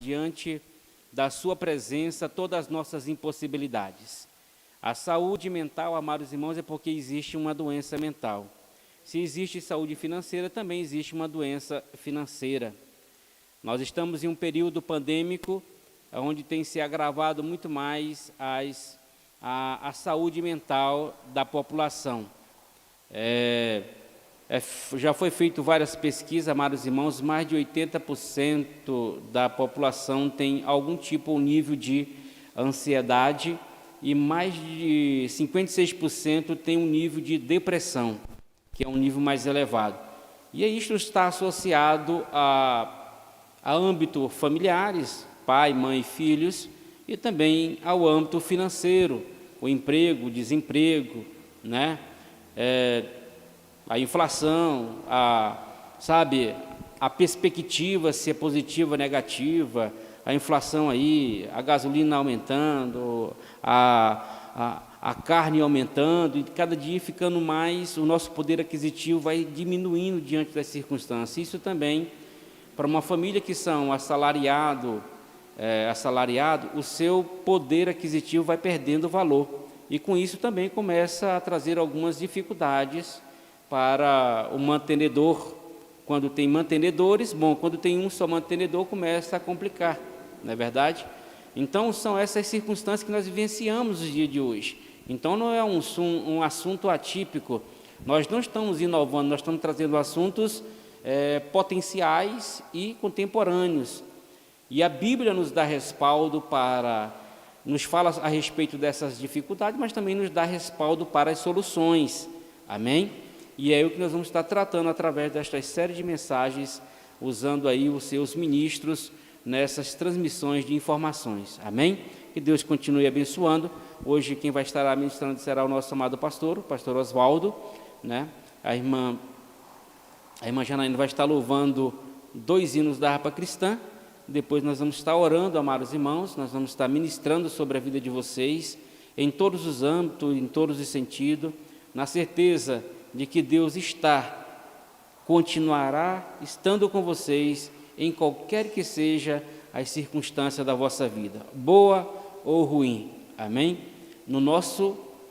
diante da sua presença todas as nossas impossibilidades. A saúde mental, amados irmãos, é porque existe uma doença mental. Se existe saúde financeira, também existe uma doença financeira. Nós estamos em um período pandêmico, onde tem se agravado muito mais a saúde mental da população. Já foi feito várias pesquisas, amados irmãos, mais de 80% da população tem algum tipo ou nível de ansiedade e mais de 56% tem um nível de depressão, que é um nível mais elevado. E isto está associado a âmbito familiares, pai, mãe, filhos, e também ao âmbito financeiro, o emprego, o desemprego, né? A inflação, a perspectiva, se é positiva ou negativa, a inflação aí, a gasolina aumentando, a carne aumentando, e cada dia ficando mais, o nosso poder aquisitivo vai diminuindo diante das circunstâncias. Isso também, para uma família que são assalariado, o seu poder aquisitivo vai perdendo valor. E com isso também começa a trazer algumas dificuldades para o mantenedor. Quando tem mantenedores, quando tem um só mantenedor, começa a complicar, não é verdade? Então, são essas circunstâncias que nós vivenciamos no dia de hoje. Então, não é um assunto atípico. Nós não estamos inovando, nós estamos trazendo assuntos potenciais e contemporâneos. E a Bíblia nos dá respaldo nos fala a respeito dessas dificuldades, mas também nos dá respaldo para as soluções. Amém? E é o que nós vamos estar tratando através destas séries de mensagens, usando aí os seus ministros nessas transmissões de informações. Amém? Que Deus continue abençoando. Hoje quem vai estar ministrando será o nosso amado pastor, o pastor Oswaldo, né? A irmã Janaína vai estar louvando 2 hinos da harpa cristã. Depois nós vamos estar orando, amados irmãos, nós vamos estar ministrando sobre a vida de vocês, em todos os âmbitos, em todos os sentidos, na certeza de que Deus continuará estando com vocês em qualquer que seja as circunstâncias da vossa vida, boa ou ruim, amém?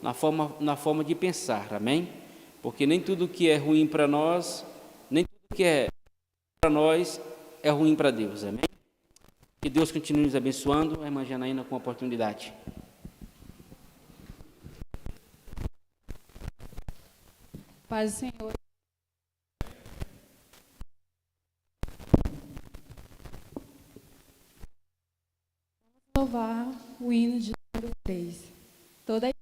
Na forma de pensar, amém? Porque nem tudo que é ruim para nós, nem tudo que é para nós é ruim para Deus, amém? Que Deus continue nos abençoando, a irmã Janaína com a oportunidade. Paz do Senhor. Vamos louvar o hino de número 3. Toda a igreja.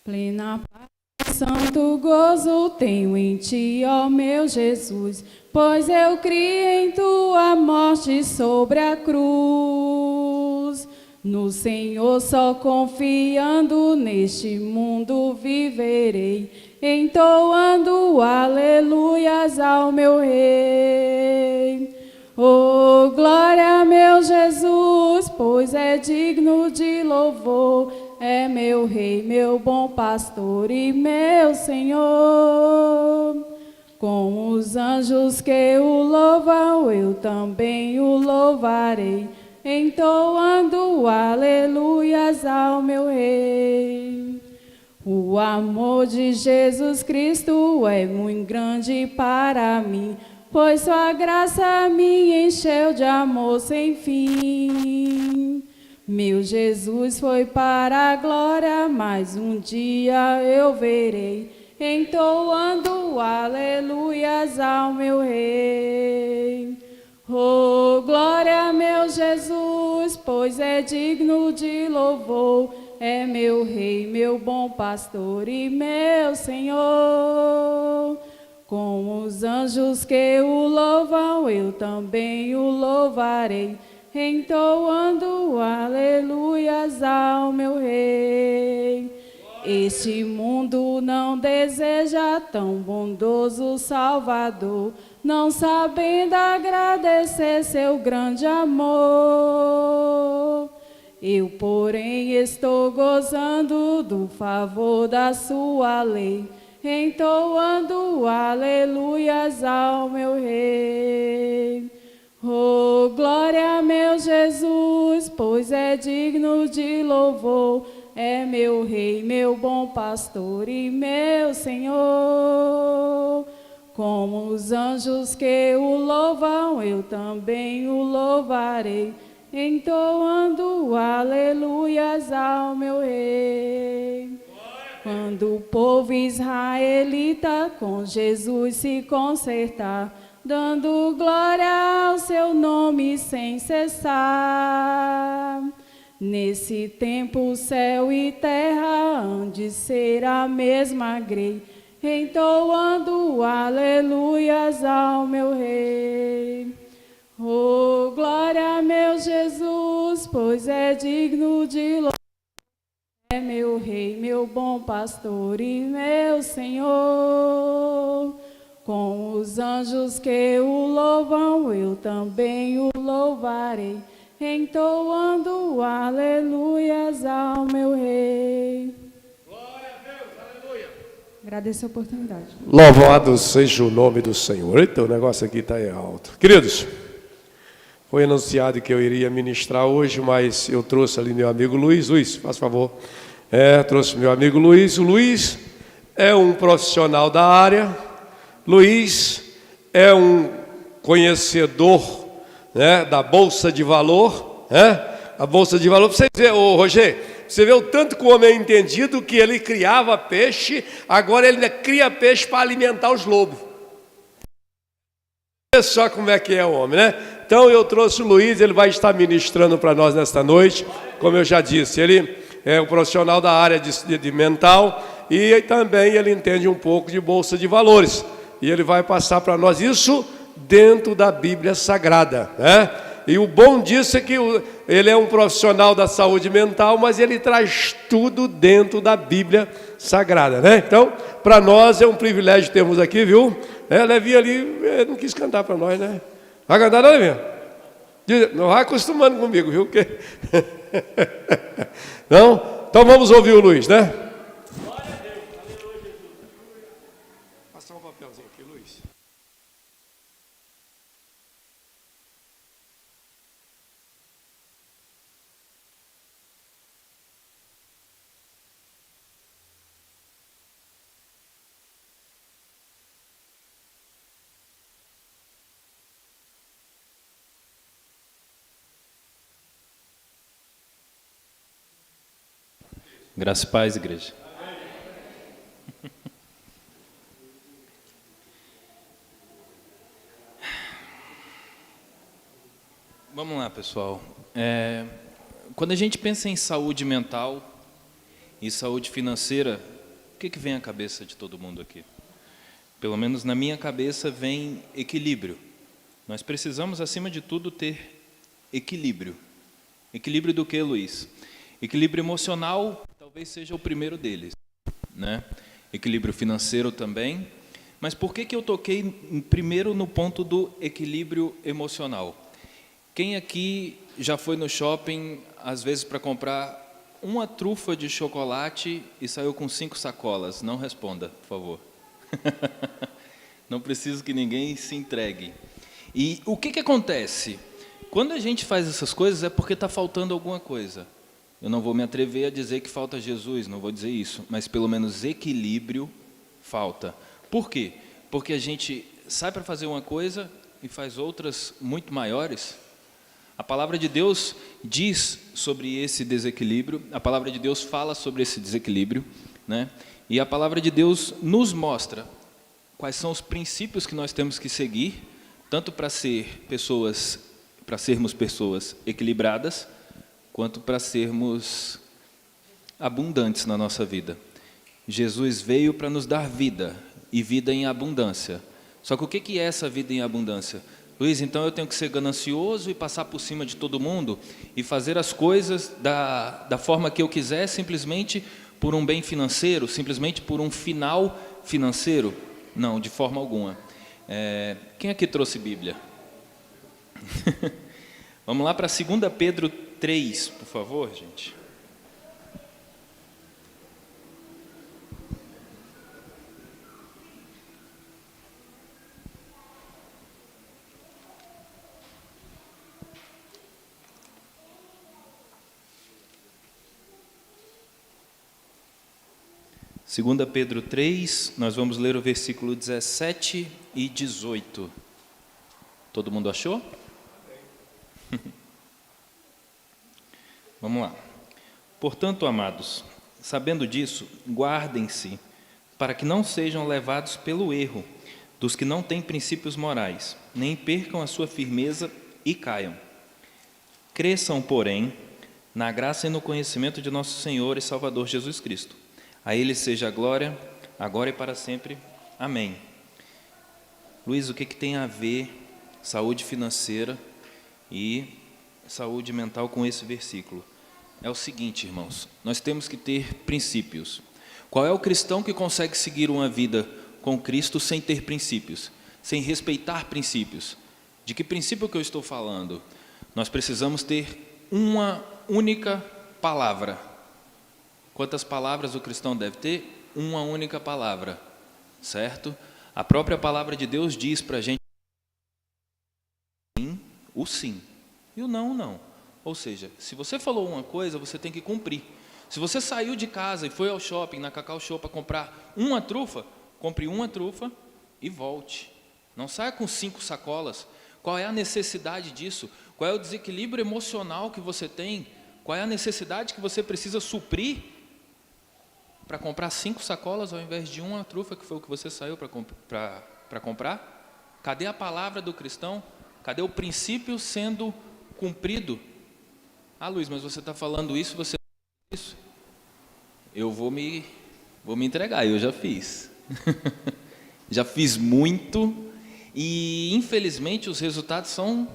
Plena paz, santo gozo tenho em ti, ó meu Jesus, pois eu criei em tua morte sobre a cruz. No Senhor só confiando, neste mundo viverei, entoando aleluias ao meu Rei. Oh, glória, meu Jesus, pois é digno de louvor, é meu Rei, meu bom pastor e meu Senhor. Com os anjos que o louvam, eu também o louvarei, entoando aleluias ao meu Rei. O amor de Jesus Cristo é muito grande para mim, pois sua graça me encheu de amor sem fim. Meu Jesus foi para a glória, mas um dia eu verei, entoando aleluias ao meu Rei. Oh, glória, meu Jesus, pois é digno de louvor, é meu Rei, meu bom pastor e meu Senhor. Com os anjos que o louvam, eu também o louvarei, entoando aleluias ao meu Rei. Este mundo não deseja tão bondoso Salvador, não sabendo agradecer seu grande amor. Eu, porém, estou gozando do favor da sua lei, entoando aleluias ao meu Rei. Oh, glória a meu Jesus, pois é digno de louvor, é meu Rei, meu bom pastor e meu Senhor. Como os anjos que o louvam, eu também o louvarei, entoando aleluias ao meu Rei. Quando o povo israelita com Jesus se consertar, dando glória ao seu nome sem cessar, nesse tempo céu e terra hão de ser a mesma grei, entoando aleluias ao meu Rei. Oh, glória a meu Jesus, pois é digno de louvar, é meu Rei, meu bom pastor e meu Senhor. Com os anjos que o louvam, eu também o louvarei, entoando aleluias ao meu Rei. Glória a Deus, aleluia. Agradeço a oportunidade. Louvado seja o nome do Senhor. Eita, o negócio aqui está alto. Queridos, foi anunciado que eu iria ministrar hoje, mas eu trouxe ali meu amigo Luiz. Luiz, faz favor. Trouxe meu amigo Luiz. O Luiz é um profissional da área. Luiz é um conhecedor, né, da Bolsa de Valor, né? A Bolsa de Valor, para você ver, ô Roger, você vê o tanto que o homem é entendido, que ele criava peixe, agora ele cria peixe para alimentar os lobos. Olha só como é que é o homem, né? Então eu trouxe o Luiz, ele vai estar ministrando para nós nesta noite, como eu já disse, ele é um profissional da área de mental e também ele entende um pouco de Bolsa de Valores. E ele vai passar para nós isso dentro da Bíblia Sagrada, né? E o bom disso é que ele é um profissional da saúde mental, mas ele traz tudo dentro da Bíblia Sagrada, né? Então, para nós é um privilégio termos aqui, viu? Levinha ali não quis cantar para nós, né? Vai cantar, não, Levinha? Não vai acostumando comigo, viu? Não? Então vamos ouvir o Luiz, né? Graça e paz, igreja. Vamos lá, pessoal. Quando a gente pensa em saúde mental e saúde financeira, o que vem à cabeça de todo mundo aqui? Pelo menos na minha cabeça vem equilíbrio. Nós precisamos, acima de tudo, ter equilíbrio. Equilíbrio do que, Luiz? Equilíbrio emocional talvez seja o primeiro deles, né? Equilíbrio financeiro também. Mas por que eu toquei primeiro no ponto do equilíbrio emocional? Quem aqui já foi no shopping, às vezes, para comprar uma trufa de chocolate e saiu com 5 sacolas? Não responda, por favor. Não preciso que ninguém se entregue. E o que acontece? Quando a gente faz essas coisas é porque está faltando alguma coisa. Eu não vou me atrever a dizer que falta Jesus, não vou dizer isso, mas pelo menos equilíbrio falta. Por quê? Porque a gente sai para fazer uma coisa e faz outras muito maiores. A palavra de Deus diz sobre esse desequilíbrio, a palavra de Deus fala sobre esse desequilíbrio, né? E a palavra de Deus nos mostra quais são os princípios que nós temos que seguir, tanto para sermos pessoas equilibradas, quanto para sermos abundantes na nossa vida. Jesus veio para nos dar vida, e vida em abundância. Só que o que é essa vida em abundância? Luiz, então eu tenho que ser ganancioso e passar por cima de todo mundo, e fazer as coisas da forma que eu quiser, simplesmente por um bem financeiro, simplesmente por um final financeiro? Não, de forma alguma. Quem aqui trouxe Bíblia? Vamos lá para 2 Pedro 3, por favor, gente. 2 Pedro 3, nós vamos ler o versículo 17 e 18. Todo mundo achou? Vamos lá. Portanto, amados, sabendo disso, guardem-se para que não sejam levados pelo erro dos que não têm princípios morais, nem percam a sua firmeza e caiam. Cresçam, porém, na graça e no conhecimento de nosso Senhor e Salvador Jesus Cristo. A Ele seja a glória, agora e para sempre. Amém. Luiz, o que tem a ver saúde financeira e saúde mental com esse versículo? É o seguinte, irmãos, nós temos que ter princípios. Qual é o cristão que consegue seguir uma vida com Cristo sem ter princípios, sem respeitar princípios? De que princípio que eu estou falando? Nós precisamos ter uma única palavra. Quantas palavras o cristão deve ter? Uma única palavra, certo? A própria palavra de Deus diz para a gente o sim e o não, não. Ou seja, se você falou uma coisa, você tem que cumprir. Se você saiu de casa e foi ao shopping, na Cacau Show, para comprar uma trufa, compre uma trufa e volte. Não saia com 5 sacolas. Qual é a necessidade disso? Qual é o desequilíbrio emocional que você tem? Qual é a necessidade que você precisa suprir para comprar 5 sacolas ao invés de uma trufa, que foi o que você saiu para comprar? Cadê a palavra do cristão? Cadê o princípio sendo cumprido? Ah, Luiz, mas você está falando isso, você isso? Eu vou me entregar, eu já fiz. Já fiz muito e, infelizmente, os resultados são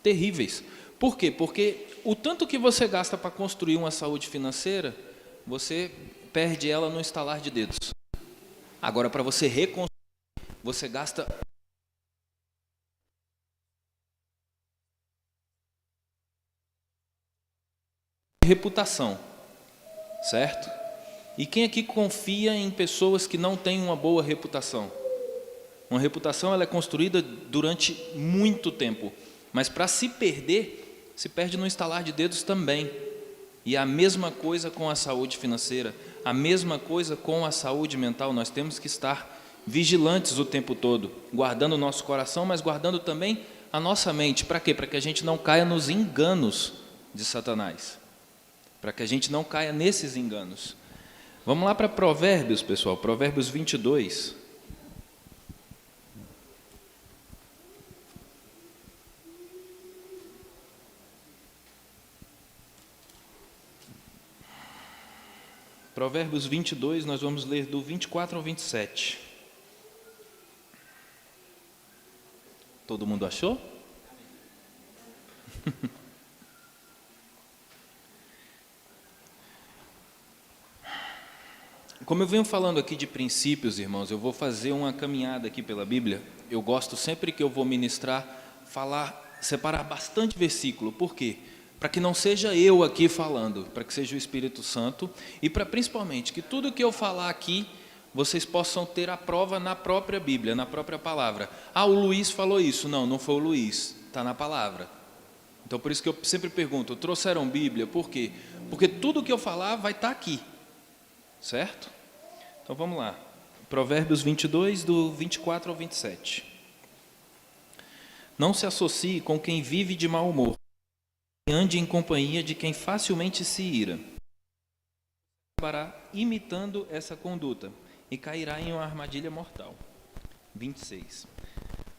terríveis. Por quê? Porque o tanto que você gasta para construir uma saúde financeira, você perde ela no estalar de dedos. Agora, para você reconstruir, você gasta reputação, certo? E quem aqui confia em pessoas que não têm uma boa reputação? Uma reputação, ela é construída durante muito tempo, mas para se perder, se perde no estalar de dedos também. E a mesma coisa com a saúde financeira, a mesma coisa com a saúde mental. Nós temos que estar vigilantes o tempo todo, guardando o nosso coração, mas guardando também a nossa mente. Para quê? Para que a gente não caia nos enganos de Satanás. Para que a gente não caia nesses enganos. Vamos lá para Provérbios, pessoal. Provérbios 22. Provérbios 22, nós vamos ler do 24 ao 27. Todo mundo achou? Como eu venho falando aqui de princípios, irmãos, eu vou fazer uma caminhada aqui pela Bíblia. Eu gosto sempre que eu vou ministrar, separar bastante versículo. Por quê? Para que não seja eu aqui falando, para que seja o Espírito Santo e para principalmente que tudo que eu falar aqui, vocês possam ter a prova na própria Bíblia, na própria palavra. Ah, o Luiz falou isso. Não, não foi o Luiz, está na palavra. Então, por isso que eu sempre pergunto, trouxeram Bíblia? Por quê? Porque tudo que eu falar vai estar aqui, certo? Então vamos lá, Provérbios 22, do 24 ao 27. Não se associe com quem vive de mau humor, e ande em companhia de quem facilmente se ira. Acabará imitando essa conduta e cairá em uma armadilha mortal. 26.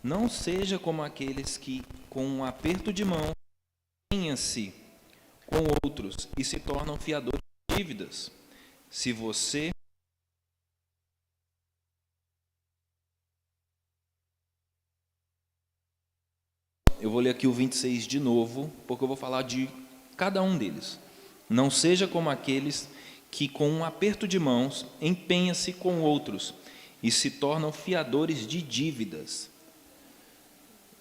Não seja como aqueles que, com um aperto de mão, empenham-se com outros e se tornam fiadores de dívidas. Se você Eu vou ler aqui o 26 de novo, porque eu vou falar de cada um deles. Não seja como aqueles que, com um aperto de mãos, empenham-se com outros e se tornam fiadores de dívidas.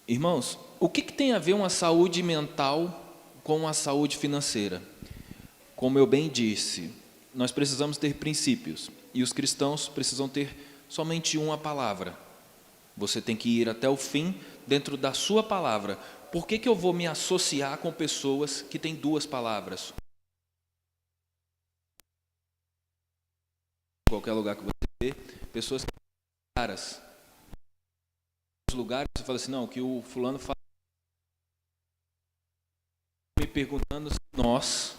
Irmãos, o que tem a ver uma saúde mental com a saúde financeira? Como eu bem disse, nós precisamos ter princípios, e os cristãos precisam ter somente uma palavra. Você tem que ir até o fim dentro da sua palavra. Por que eu vou me associar com pessoas que têm 2 palavras? qualquer lugar que você vê, pessoas que são caras. Nos lugares você fala assim, não, o que o fulano fala, me perguntando se nós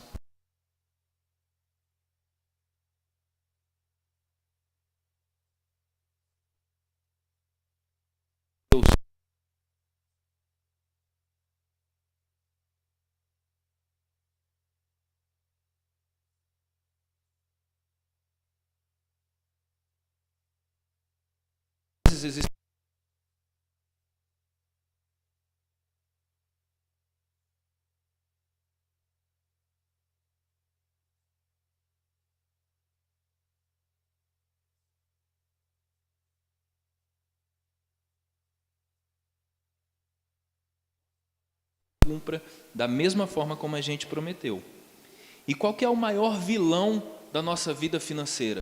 existem cumpra da mesma forma como a gente prometeu. E qual que é o maior vilão da nossa vida financeira?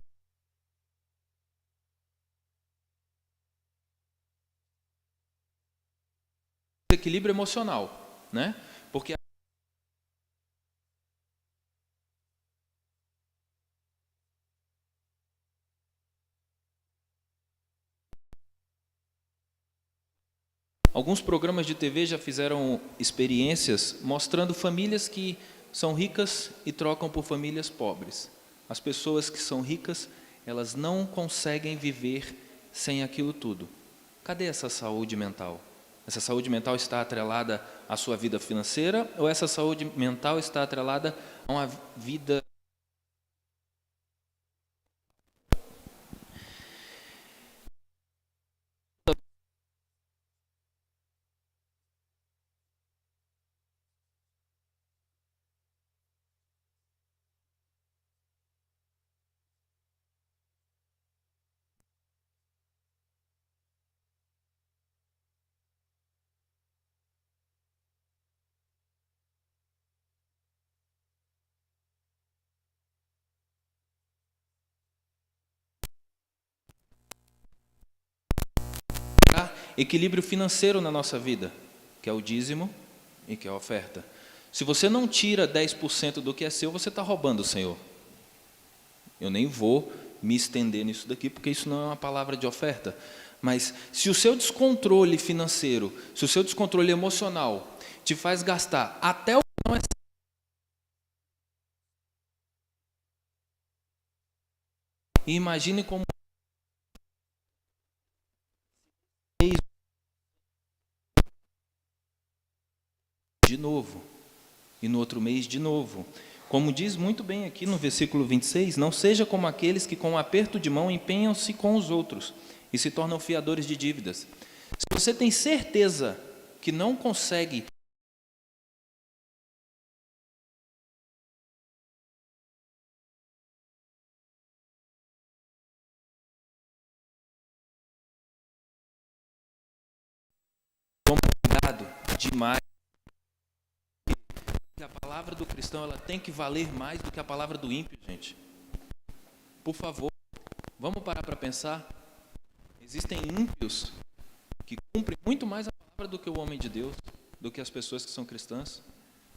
Desequilíbrio emocional, né? Porque alguns programas de TV já fizeram experiências mostrando famílias que são ricas e trocam por famílias pobres. As pessoas que são ricas, elas não conseguem viver sem aquilo tudo. Cadê essa saúde mental? Essa saúde mental está atrelada à sua vida financeira ou essa saúde mental está atrelada a uma vida equilíbrio financeiro na nossa vida, que é o dízimo e que é a oferta. Se você não tira 10% do que é seu, você está roubando o Senhor. Eu nem vou me estender nisso daqui, porque isso não é uma palavra de oferta. Mas se o seu descontrole financeiro, se o seu descontrole emocional te faz gastar até o que não é seu, e imagine como de novo, e no outro mês de novo. Como diz muito bem aqui no versículo 26, não seja como aqueles que com um aperto de mão empenham-se com os outros e se tornam fiadores de dívidas. Se você tem certeza que não consegue demais, a palavra do cristão ela tem que valer mais do que a palavra do ímpio, gente. Por favor, vamos parar para pensar. Existem ímpios que cumprem muito mais a palavra do que o homem de Deus, do que as pessoas que são cristãs.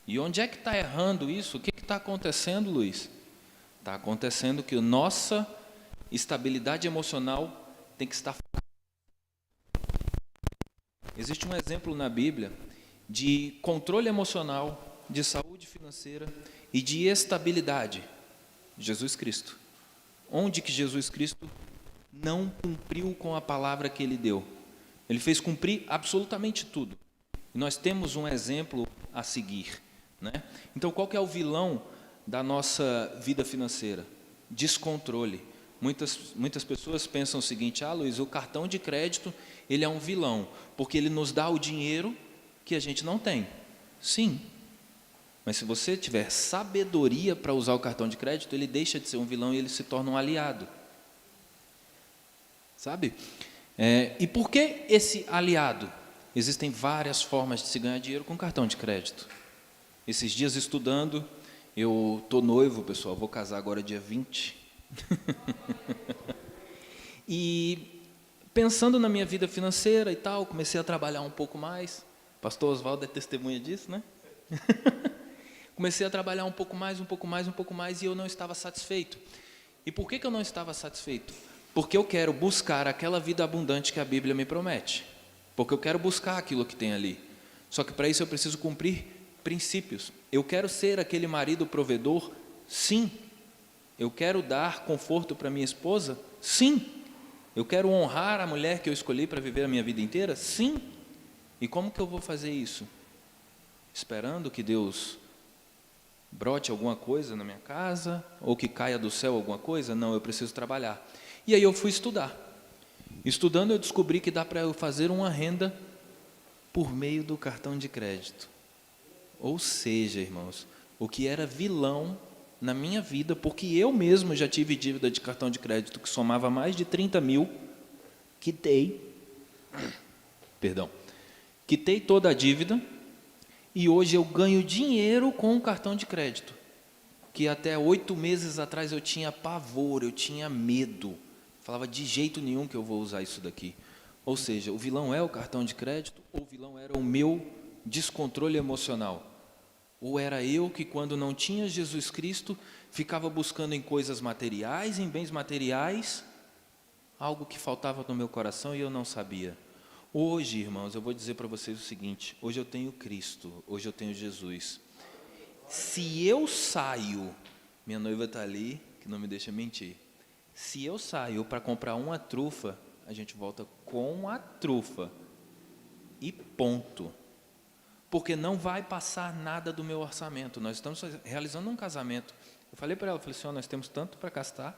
E onde é que está errando isso? O que está acontecendo, Luiz? Está acontecendo que a nossa estabilidade emocional tem que estar. Existe um exemplo na Bíblia de controle emocional, de saúde financeira e de estabilidade. Jesus Cristo. Onde que Jesus Cristo não cumpriu com a palavra que ele deu? Ele fez cumprir absolutamente tudo. E nós temos um exemplo a seguir, né? Então, qual que é o vilão da nossa vida financeira? Descontrole. Muitas pessoas pensam o seguinte: Luiz, o cartão de crédito ele é um vilão, porque ele nos dá o dinheiro que a gente não tem. Sim, mas se você tiver sabedoria para usar o cartão de crédito, ele deixa de ser um vilão e ele se torna um aliado. Sabe? E por que esse aliado? Existem várias formas de se ganhar dinheiro com cartão de crédito. Esses dias estudando, eu estou noivo, pessoal, vou casar agora dia 20. E pensando na minha vida financeira e tal, comecei a trabalhar um pouco mais. Pastor Oswaldo é testemunha disso, né? Comecei a trabalhar um pouco mais, e eu não estava satisfeito. E por que eu não estava satisfeito? Porque eu quero buscar aquela vida abundante que a Bíblia me promete. Porque eu quero buscar aquilo que tem ali. Só que para isso eu preciso cumprir princípios. Eu quero ser aquele marido provedor? Sim. Eu quero dar conforto para minha esposa? Sim. Eu quero honrar a mulher que eu escolhi para viver a minha vida inteira? Sim. E como que eu vou fazer isso? Esperando que Deus brote alguma coisa na minha casa, ou que caia do céu alguma coisa? Não, eu preciso trabalhar. E aí eu fui estudar. Estudando eu descobri que dá para eu fazer uma renda por meio do cartão de crédito. Ou seja, irmãos, o que era vilão na minha vida, porque eu mesmo já tive dívida de cartão de crédito que somava mais de 30 mil, quitei toda a dívida, e hoje eu ganho dinheiro com o cartão de crédito, que até 8 meses atrás eu tinha pavor, eu tinha medo, falava de jeito nenhum que eu vou usar isso daqui. Ou seja, o vilão é o cartão de crédito, ou o vilão era o meu descontrole emocional? Ou era eu que, quando não tinha Jesus Cristo, ficava buscando em coisas materiais, em bens materiais, algo que faltava no meu coração e eu não sabia? Hoje, irmãos, eu vou dizer para vocês o seguinte: hoje eu tenho Cristo, hoje eu tenho Jesus. Se eu saio, minha noiva está ali, que não me deixa mentir, se eu saio para comprar uma trufa, a gente volta com a trufa e ponto. Porque não vai passar nada do meu orçamento. Nós estamos realizando um casamento. Eu falei para ela, falei assim, nós temos tanto para gastar,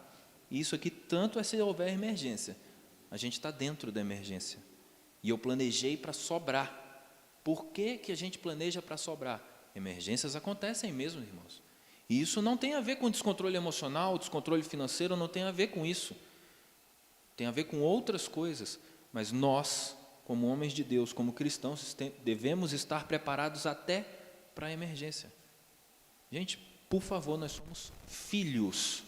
e isso aqui tanto é se houver emergência. A gente está dentro da emergência. E eu planejei para sobrar. Por que que a gente planeja para sobrar? Emergências acontecem mesmo, irmãos. E isso não tem a ver com descontrole emocional, descontrole financeiro, não tem a ver com isso. Tem a ver com outras coisas. Mas nós, como homens de Deus, como cristãos, devemos estar preparados até para a emergência. Gente, por favor, nós somos filhos.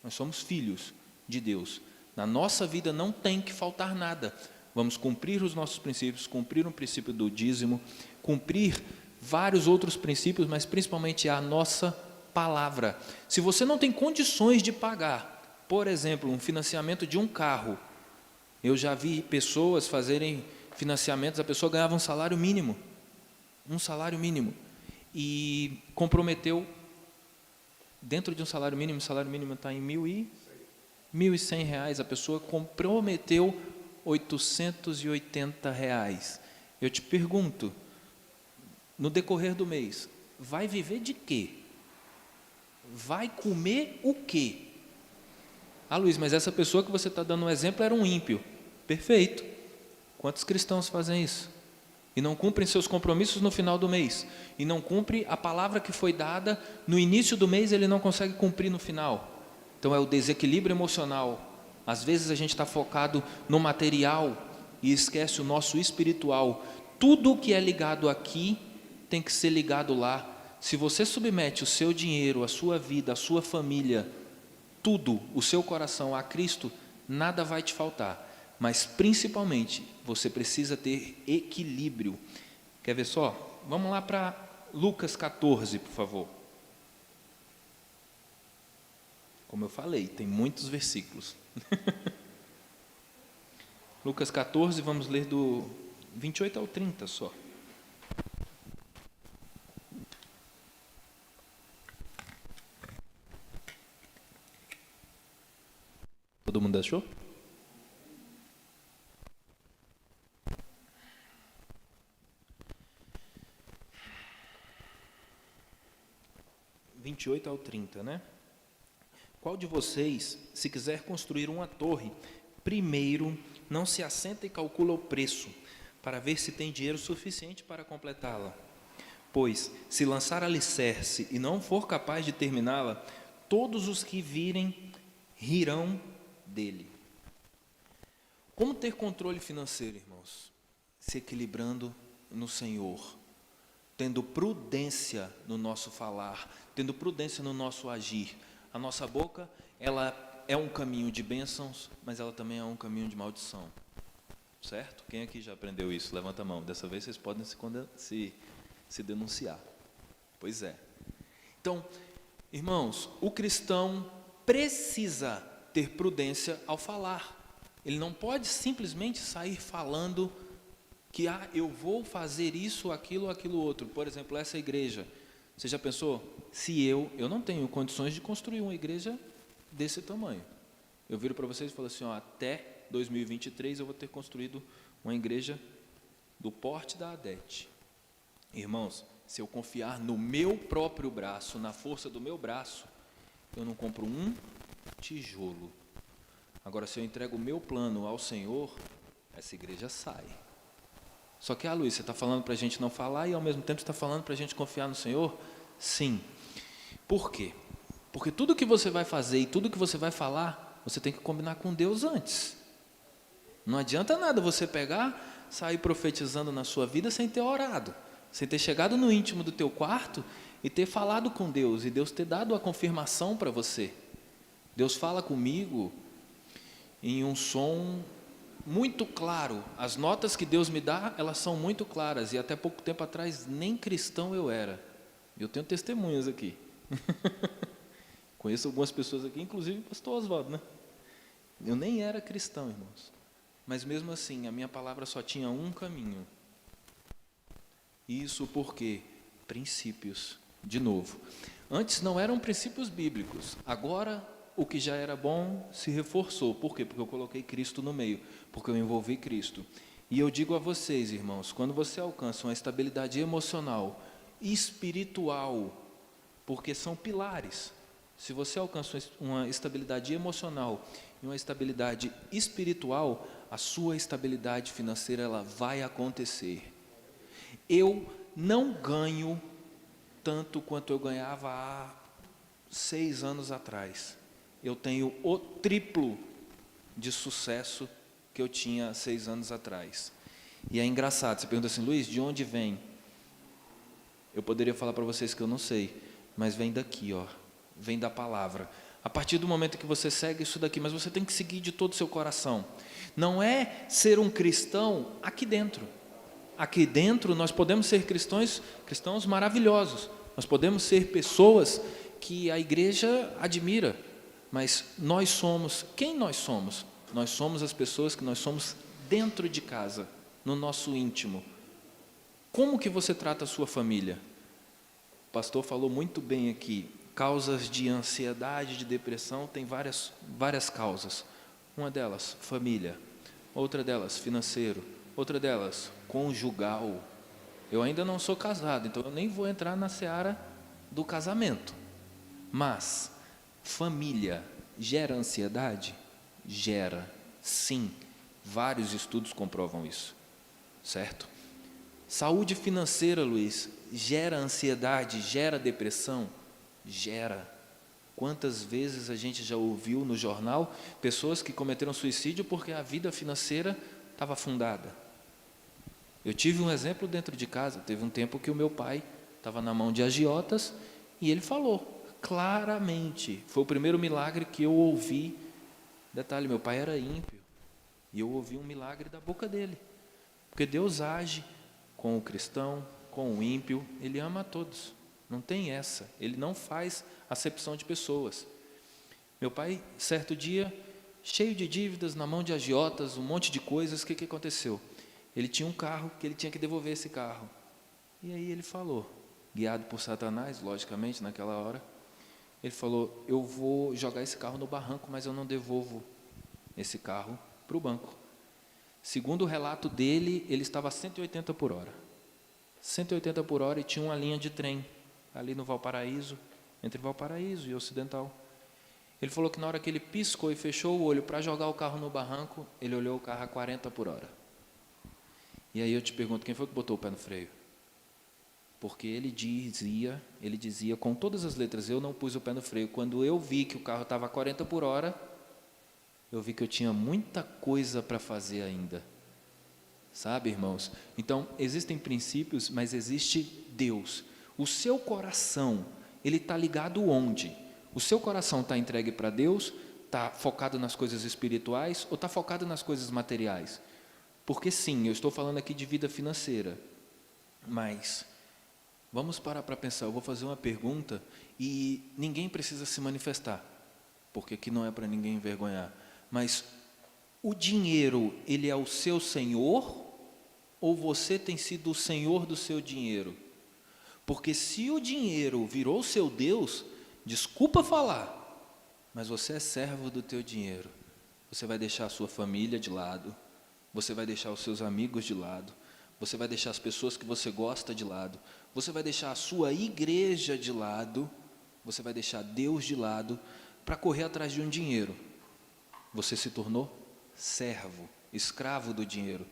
Nós somos filhos de Deus. Na nossa vida não tem que faltar nada. Vamos cumprir os nossos princípios, cumprir o princípio do dízimo, cumprir vários outros princípios, mas principalmente a nossa palavra. Se você não tem condições de pagar, por exemplo, um financiamento de um carro, eu já vi pessoas fazerem financiamentos, a pessoa ganhava um salário mínimo, e comprometeu, dentro de um salário mínimo, o salário mínimo está em R$1.100, a pessoa comprometeu R$880. Eu te pergunto, no decorrer do mês, vai viver de quê? Vai comer o quê? Ah, Luiz, mas essa pessoa que você está dando um exemplo era um ímpio. Perfeito. Quantos cristãos fazem isso? E não cumprem seus compromissos no final do mês. E não cumpre a palavra que foi dada no início do mês, ele não consegue cumprir no final. Então é o desequilíbrio emocional. Às vezes a gente está focado no material e esquece o nosso espiritual. Tudo que é ligado aqui tem que ser ligado lá. Se você submete o seu dinheiro, a sua vida, a sua família, tudo, o seu coração a Cristo, nada vai te faltar. Mas principalmente, você precisa ter equilíbrio. Quer ver só? Vamos lá para Lucas 14, por favor. Como eu falei, tem muitos versículos. Lucas 14, vamos ler do 28 ao 30 só. Todo mundo achou? Do 28 ao 30, né? Qual de vocês, se quiser construir uma torre, primeiro não se assenta e calcula o preço, para ver se tem dinheiro suficiente para completá-la? Pois, se lançar alicerce e não for capaz de terminá-la, todos os que virem rirão dele. Como ter controle financeiro, irmãos? Se equilibrando no Senhor, tendo prudência no nosso falar, tendo prudência no nosso agir. A nossa boca, ela é um caminho de bênçãos, mas ela também é um caminho de maldição. Certo? Quem aqui já aprendeu isso? Levanta a mão. Dessa vez vocês podem se denunciar. Pois é. Então, irmãos, o cristão precisa ter prudência ao falar. Ele não pode simplesmente sair falando que eu vou fazer isso, aquilo outro. Por exemplo, essa igreja. Você já pensou? Se eu não tenho condições de construir uma igreja desse tamanho. Eu viro para vocês e falo assim, até 2023 eu vou ter construído uma igreja do porte da Adete. Irmãos, se eu confiar no meu próprio braço, na força do meu braço, eu não compro um tijolo. Agora, se eu entrego o meu plano ao Senhor, essa igreja sai. Só que, Luiz, você está falando para a gente não falar e ao mesmo tempo está falando para a gente confiar no Senhor? Sim. Por quê? Porque tudo que você vai fazer e tudo que você vai falar, você tem que combinar com Deus antes. Não adianta nada você pegar, sair profetizando na sua vida sem ter orado, sem ter chegado no íntimo do teu quarto e ter falado com Deus, e Deus ter dado a confirmação para você. Deus fala comigo em um som muito claro. As notas que Deus me dá, elas são muito claras, e até pouco tempo atrás nem cristão eu era. Eu tenho testemunhas aqui. Conheço algumas pessoas aqui, inclusive o pastor Oswaldo, né? Eu nem era cristão, irmãos. Mas mesmo assim, a minha palavra só tinha um caminho. Isso porque princípios, de novo. Antes não eram princípios bíblicos. Agora, o que já era bom se reforçou. Por quê? Porque eu coloquei Cristo no meio. Porque eu envolvi Cristo. E eu digo a vocês, irmãos, quando você alcança uma estabilidade emocional, espiritual, porque são pilares. Se você alcança uma estabilidade emocional e uma estabilidade espiritual, a sua estabilidade financeira ela vai acontecer. Eu não ganho tanto quanto eu ganhava há 6 anos atrás. Eu tenho o triplo de sucesso que eu tinha 6 anos atrás. E é engraçado, você pergunta assim, Luiz, de onde vem? Eu poderia falar para vocês que eu não sei, mas vem daqui, vem da palavra. A partir do momento que você segue isso daqui, mas você tem que seguir de todo o seu coração. Não é ser um cristão aqui dentro. Aqui dentro nós podemos ser cristãos maravilhosos. Nós podemos ser pessoas que a igreja admira. Mas nós somos, quem nós somos? Nós somos as pessoas que nós somos dentro de casa, no nosso íntimo. Como que você trata a sua família? O pastor falou muito bem aqui. Causas de ansiedade, de depressão, tem várias causas. Uma delas, família. Outra delas, financeiro. Outra delas, conjugal. Eu ainda não sou casado, então eu nem vou entrar na seara do casamento. Mas, família gera ansiedade? Gera, sim. Vários estudos comprovam isso. Certo? Saúde financeira, Luiz, gera ansiedade, gera depressão? Gera. Quantas vezes a gente já ouviu no jornal pessoas que cometeram suicídio porque a vida financeira estava afundada? Eu tive um exemplo dentro de casa. Teve um tempo que o meu pai estava na mão de agiotas e ele falou claramente. Foi o primeiro milagre que eu ouvi. Detalhe, meu pai era ímpio e eu ouvi um milagre da boca dele. Porque Deus age com o cristão, com o ímpio, Ele ama a todos. Não tem essa, Ele não faz acepção de pessoas. Meu pai, certo dia, cheio de dívidas, na mão de agiotas, um monte de coisas, o que aconteceu? Ele tinha um carro que ele tinha que devolver esse carro. E aí ele falou, guiado por Satanás, logicamente, naquela hora, ele falou, eu vou jogar esse carro no barranco, mas eu não devolvo esse carro para o banco. Segundo o relato dele, ele estava a 180 por hora. 180 por hora e tinha uma linha de trem ali no Valparaíso, entre Valparaíso e Ocidental. Ele falou que na hora que ele piscou e fechou o olho para jogar o carro no barranco, ele olhou o carro a 40 por hora. E aí eu te pergunto, quem foi que botou o pé no freio? Porque ele dizia com todas as letras, eu não pus o pé no freio. Quando eu vi que o carro estava a 40 por hora, eu vi que eu tinha muita coisa para fazer ainda. Sabe, irmãos? Então, existem princípios, mas existe Deus. O seu coração, ele está ligado onde? O seu coração está entregue para Deus? Está focado nas coisas espirituais? Ou está focado nas coisas materiais? Porque sim, eu estou falando aqui de vida financeira. Mas, vamos parar para pensar. Eu vou fazer uma pergunta e ninguém precisa se manifestar. porque aqui não é para ninguém envergonhar. Mas o dinheiro, ele é o seu senhor, ou você tem sido o senhor do seu dinheiro? Porque se o dinheiro virou seu Deus, desculpa falar, mas você é servo do teu dinheiro. Você vai deixar a sua família de lado, você vai deixar os seus amigos de lado, você vai deixar as pessoas que você gosta de lado, você vai deixar a sua igreja de lado, você vai deixar Deus de lado para correr atrás de um dinheiro. Você se tornou servo, escravo do dinheiro.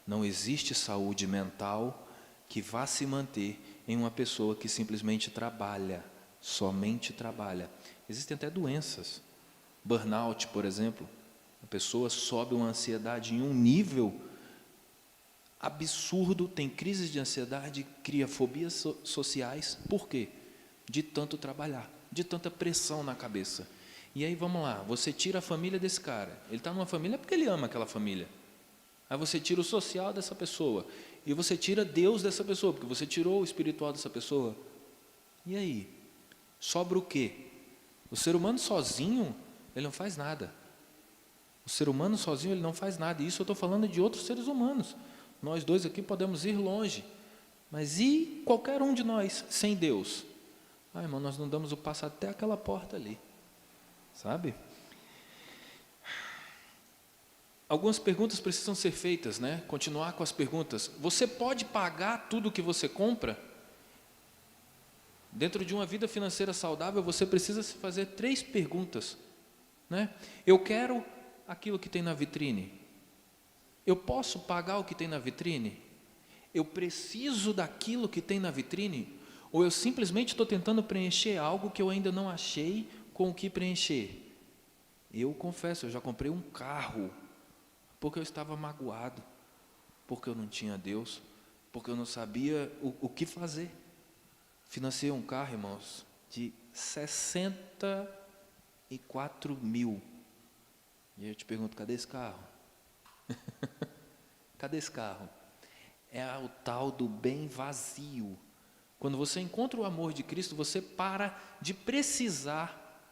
Não existe saúde mental que vá se manter em uma pessoa que simplesmente trabalha, somente trabalha. Existem até doenças. Burnout, por exemplo. A pessoa sobe uma ansiedade em um nível absurdo, tem crises de ansiedade, cria fobias sociais. Por quê? De tanto trabalhar, de tanta pressão na cabeça. E aí vamos lá, você tira a família desse cara. Ele está numa família porque ele ama aquela família. Aí você tira o social dessa pessoa. E você tira Deus dessa pessoa, porque você tirou o espiritual dessa pessoa. E aí? Sobra o quê? O ser humano sozinho, ele não faz nada. O ser humano sozinho, ele não faz nada. E isso eu estou falando de outros seres humanos. Nós dois aqui podemos ir longe. Mas e qualquer um de nós, sem Deus? Ah, irmão, nós não damos o passo até aquela porta ali. Sabe? Algumas perguntas precisam ser feitas, né? Continuar com as perguntas. Você pode pagar tudo que você compra? Dentro de uma vida financeira saudável, você precisa se fazer 3 perguntas, né? Eu quero aquilo que tem na vitrine. Eu posso pagar o que tem na vitrine? Eu preciso daquilo que tem na vitrine? Ou eu simplesmente estou tentando preencher algo que eu ainda não achei com o que preencher? Eu confesso, eu já comprei um carro porque eu estava magoado, porque eu não tinha Deus, porque eu não sabia o que fazer. Financei um carro, irmãos, de 64 mil. E eu te pergunto, cadê esse carro? Cadê esse carro? É o tal do bem vazio. Quando você encontra o amor de Cristo, você para de precisar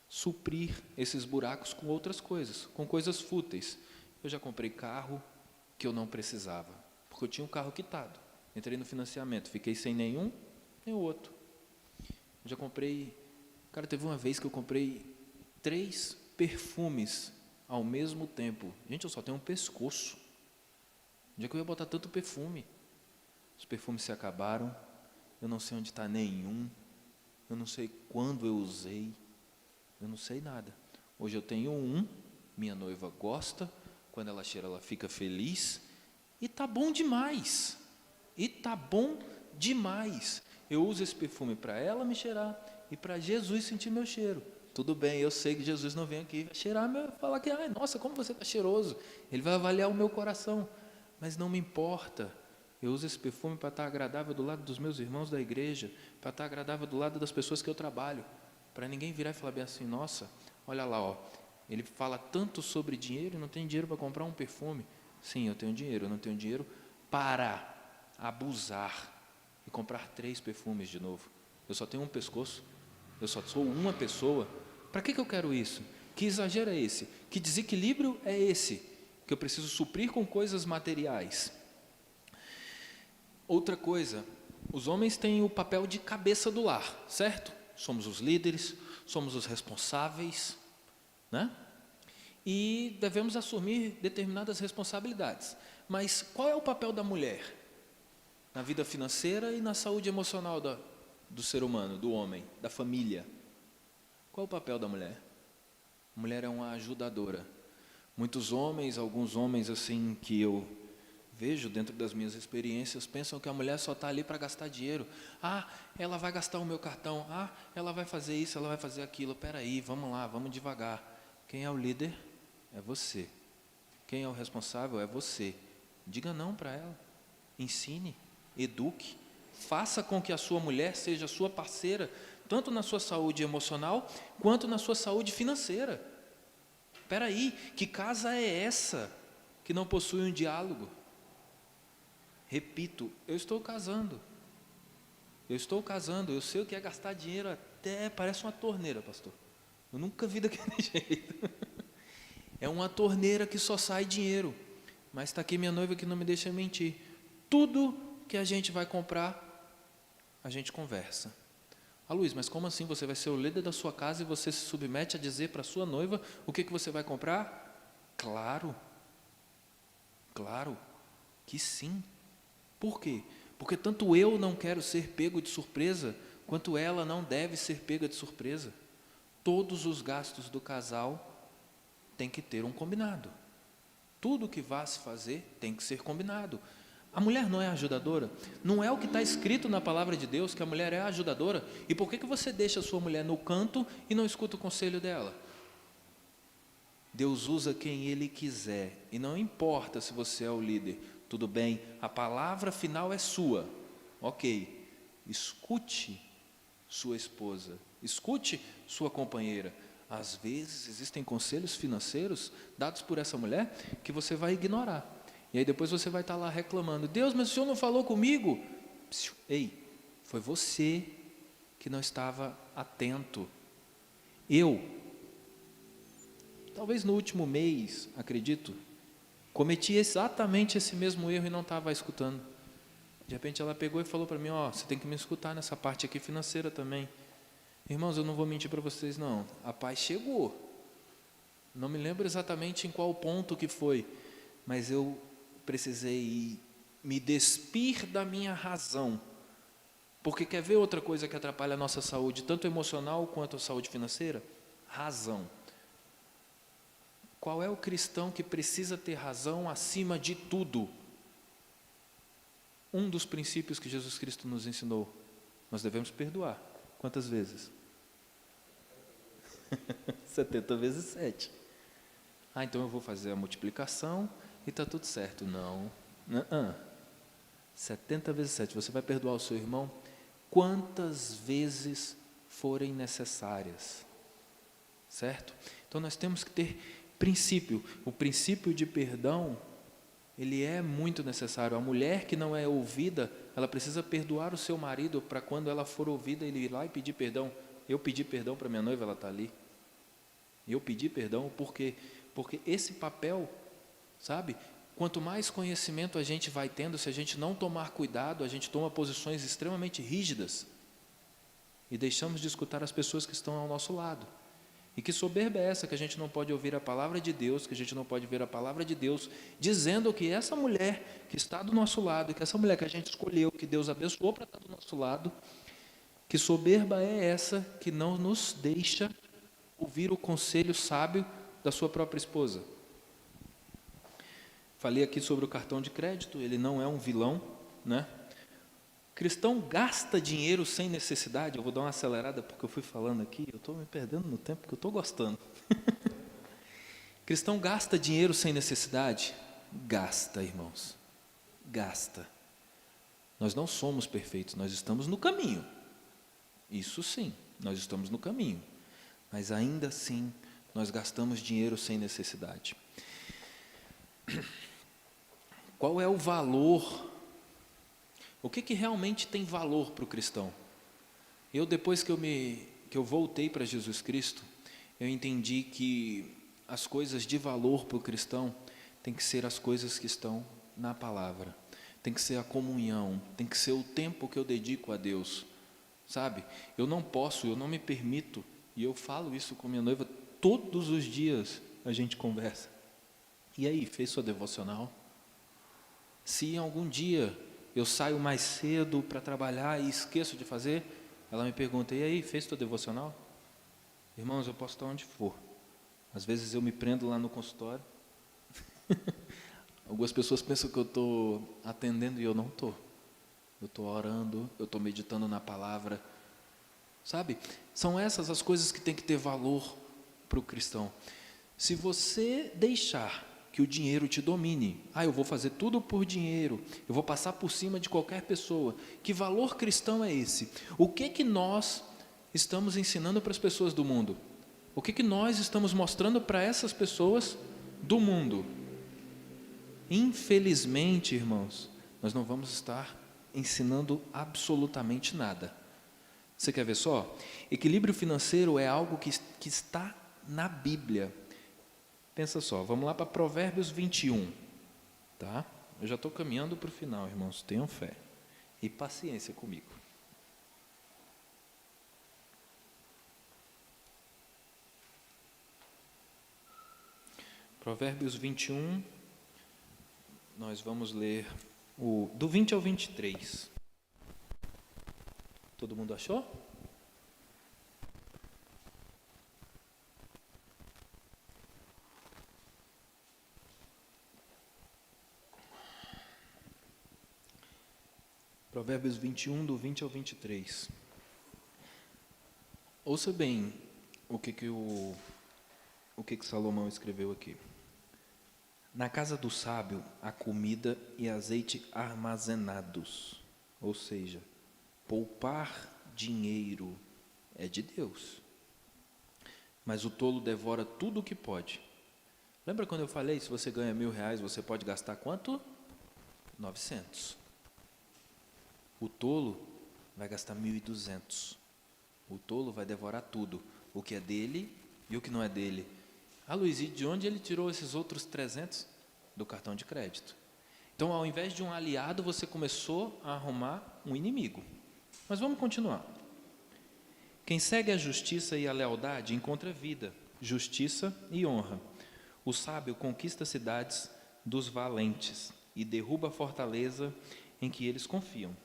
suprir esses buracos com outras coisas, com coisas fúteis. Eu já comprei carro que eu não precisava, porque eu tinha um carro quitado. Entrei no financiamento, fiquei sem nenhum, nem o outro. Eu já comprei... Cara, teve uma vez que eu comprei 3 perfumes ao mesmo tempo. Gente, eu só tenho um pescoço. Onde é que eu ia botar tanto perfume? Os perfumes se acabaram, eu não sei onde está nenhum, eu não sei quando eu usei, eu não sei nada. Hoje eu tenho um, minha noiva gosta, quando ela cheira ela fica feliz, e tá bom demais, Eu uso esse perfume para ela me cheirar e para Jesus sentir meu cheiro. Tudo bem, eu sei que Jesus não vem aqui cheirar, falar que, ai, nossa, como você está cheiroso. Ele vai avaliar o meu coração, mas não me importa. Eu uso esse perfume para estar agradável do lado dos meus irmãos da igreja, para estar agradável do lado das pessoas que eu trabalho, para ninguém virar e falar bem assim, nossa, olha lá, ó, ele fala tanto sobre dinheiro e não tem dinheiro para comprar um perfume. Sim, eu tenho dinheiro, eu não tenho dinheiro para abusar e comprar 3 perfumes de novo. Eu só tenho um pescoço, eu só sou uma pessoa. Para que eu quero isso? Que exagero é esse? Que desequilíbrio é esse? Que eu preciso suprir com coisas materiais. Outra coisa, os homens têm o papel de cabeça do lar, certo? Somos os líderes, somos os responsáveis, né? E devemos assumir determinadas responsabilidades. Mas qual é o papel da mulher na vida financeira e na saúde emocional do ser humano, do homem, da família? Qual é o papel da mulher? A mulher é uma ajudadora. Muitos homens, alguns homens assim que eu vejo dentro das minhas experiências, pensam que a mulher só está ali para gastar dinheiro. Ah, ela vai gastar o meu cartão. Ah, ela vai fazer isso, ela vai fazer aquilo. Espera aí, vamos lá, vamos devagar. Quem é o líder? É você. Quem é o responsável? É você. Diga não para ela. Ensine, eduque. Faça com que a sua mulher seja a sua parceira, tanto na sua saúde emocional, quanto na sua saúde financeira. Espera aí, que casa é essa que não possui um diálogo? Repito, eu estou casando, eu sei o que é gastar dinheiro até, parece uma torneira, pastor. Eu nunca vi daquele jeito. É uma torneira que só sai dinheiro. Mas está aqui minha noiva que não me deixa mentir. Tudo que a gente vai comprar, a gente conversa. Ah, Luiz, mas como assim? Você vai ser o líder da sua casa e você se submete a dizer para a sua noiva o que você vai comprar? Claro. Claro que sim. Por quê? Porque tanto eu não quero ser pego de surpresa, quanto ela não deve ser pega de surpresa. Todos os gastos do casal tem que ter um combinado. Tudo que vá se fazer tem que ser combinado. A mulher não é ajudadora? Não é o que está escrito na palavra de Deus, que a mulher é ajudadora? E por que você deixa a sua mulher no canto e não escuta o conselho dela? Deus usa quem Ele quiser, e não importa se você é o líder. Tudo bem, a palavra final é sua. Ok, escute sua esposa, escute sua companheira. Às vezes existem conselhos financeiros dados por essa mulher que você vai ignorar. E aí depois você vai estar lá reclamando: Deus, mas o Senhor não falou comigo? Ei, foi você que não estava atento. Talvez no último mês, acredito, cometi exatamente esse mesmo erro e não estava escutando. De repente ela pegou e falou para mim: você tem que me escutar nessa parte aqui financeira também. Irmãos, eu não vou mentir para vocês não, a paz chegou. Não me lembro exatamente em qual ponto que foi, mas eu precisei me despir da minha razão. Porque quer ver outra coisa que atrapalha a nossa saúde, tanto emocional quanto a saúde financeira? Razão. Qual é o cristão que precisa ter razão acima de tudo? Um dos princípios que Jesus Cristo nos ensinou: nós devemos perdoar. Quantas vezes? 70 vezes 7. Então eu vou fazer a multiplicação e está tudo certo. Não. 70 vezes 7. Você vai perdoar o seu irmão quantas vezes forem necessárias. Certo? Então nós temos que ter princípio. O princípio de perdão, ele é muito necessário. A mulher que não é ouvida, ela precisa perdoar o seu marido para quando ela for ouvida, ele ir lá e pedir perdão. Eu pedi perdão para minha noiva, ela está ali. Eu pedi perdão porque esse papel, sabe? Quanto mais conhecimento a gente vai tendo, se a gente não tomar cuidado, a gente toma posições extremamente rígidas e deixamos de escutar as pessoas que estão ao nosso lado. E que soberba é essa que a gente não pode ouvir a palavra de Deus, que a gente não pode ver a palavra de Deus, dizendo que essa mulher que está do nosso lado, que essa mulher que a gente escolheu, que Deus abençoou para estar do nosso lado, que soberba é essa que não nos deixa ouvir o conselho sábio da sua própria esposa. Falei aqui sobre o cartão de crédito, ele não é um vilão, né? Cristão gasta dinheiro sem necessidade. Eu vou dar uma acelerada porque eu fui falando aqui, eu estou me perdendo no tempo porque eu estou gostando. Cristão gasta dinheiro sem necessidade? Gasta, irmãos, gasta. Nós não somos perfeitos, nós estamos no caminho. Isso sim, nós estamos no caminho. Mas ainda assim, nós gastamos dinheiro sem necessidade. Qual é o valor? O que realmente tem valor para o cristão? Depois que eu voltei para Jesus Cristo, eu entendi que as coisas de valor para o cristão tem que ser as coisas que estão na palavra. Tem que ser a comunhão, tem que ser o tempo que eu dedico a Deus. Sabe? Eu não me permito, e eu falo isso com minha noiva, todos os dias a gente conversa. E aí, fez sua devocional? Se em algum dia eu saio mais cedo para trabalhar e esqueço de fazer, ela me pergunta: e aí, fez sua devocional? Irmãos, eu posso estar onde for. Às vezes eu me prendo lá no consultório. Algumas pessoas pensam que eu estou atendendo e eu não estou. Eu estou orando, eu estou meditando na palavra. Sabe? São essas as coisas que tem que ter valor para o cristão. Se você deixar que o dinheiro te domine, eu vou fazer tudo por dinheiro, eu vou passar por cima de qualquer pessoa, que valor cristão é esse? O que nós estamos ensinando para as pessoas do mundo? O que nós estamos mostrando para essas pessoas do mundo? Infelizmente, irmãos, nós não vamos estar ensinando absolutamente nada. Você quer ver só? Equilíbrio financeiro é algo que está na Bíblia. Pensa só, vamos lá para Provérbios 21. Tá? Eu já estou caminhando para o final, irmãos. Tenham fé e paciência comigo. Provérbios 21, nós vamos ler do 20 ao 23. Todo mundo achou? Provérbios 21, do 20 ao 23. Ouça bem o que Salomão escreveu aqui. Na casa do sábio há comida e azeite armazenados, ou seja, poupar dinheiro é de Deus, mas o tolo devora tudo o que pode. Lembra quando eu falei, se você ganha R$1.000, você pode gastar quanto? 900. O tolo vai gastar 1.200. O tolo vai devorar tudo, o que é dele e o que não é dele. Ah, Luiz, e de onde ele tirou esses outros 300? Do cartão de crédito. Então, ao invés de um aliado, você começou a arrumar um inimigo. Mas vamos continuar. Quem segue a justiça e a lealdade encontra vida, justiça e honra. O sábio conquista cidades dos valentes e derruba a fortaleza em que eles confiam.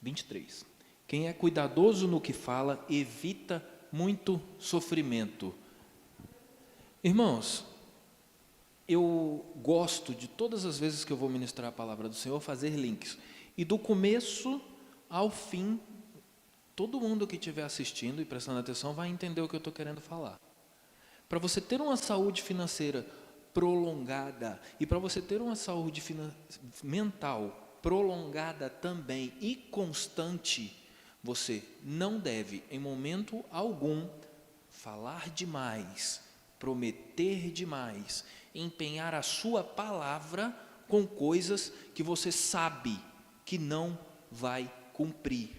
23. Quem é cuidadoso no que fala evita muito sofrimento. Irmãos, eu gosto de todas as vezes que eu vou ministrar a palavra do Senhor fazer links. E do começo ao fim, todo mundo que estiver assistindo e prestando atenção vai entender o que eu estou querendo falar. Para você ter uma saúde financeira prolongada e para você ter uma saúde mental prolongada também e constante, você não deve, em momento algum, falar demais, prometer demais, empenhar a sua palavra com coisas que você sabe que não vai cumprir.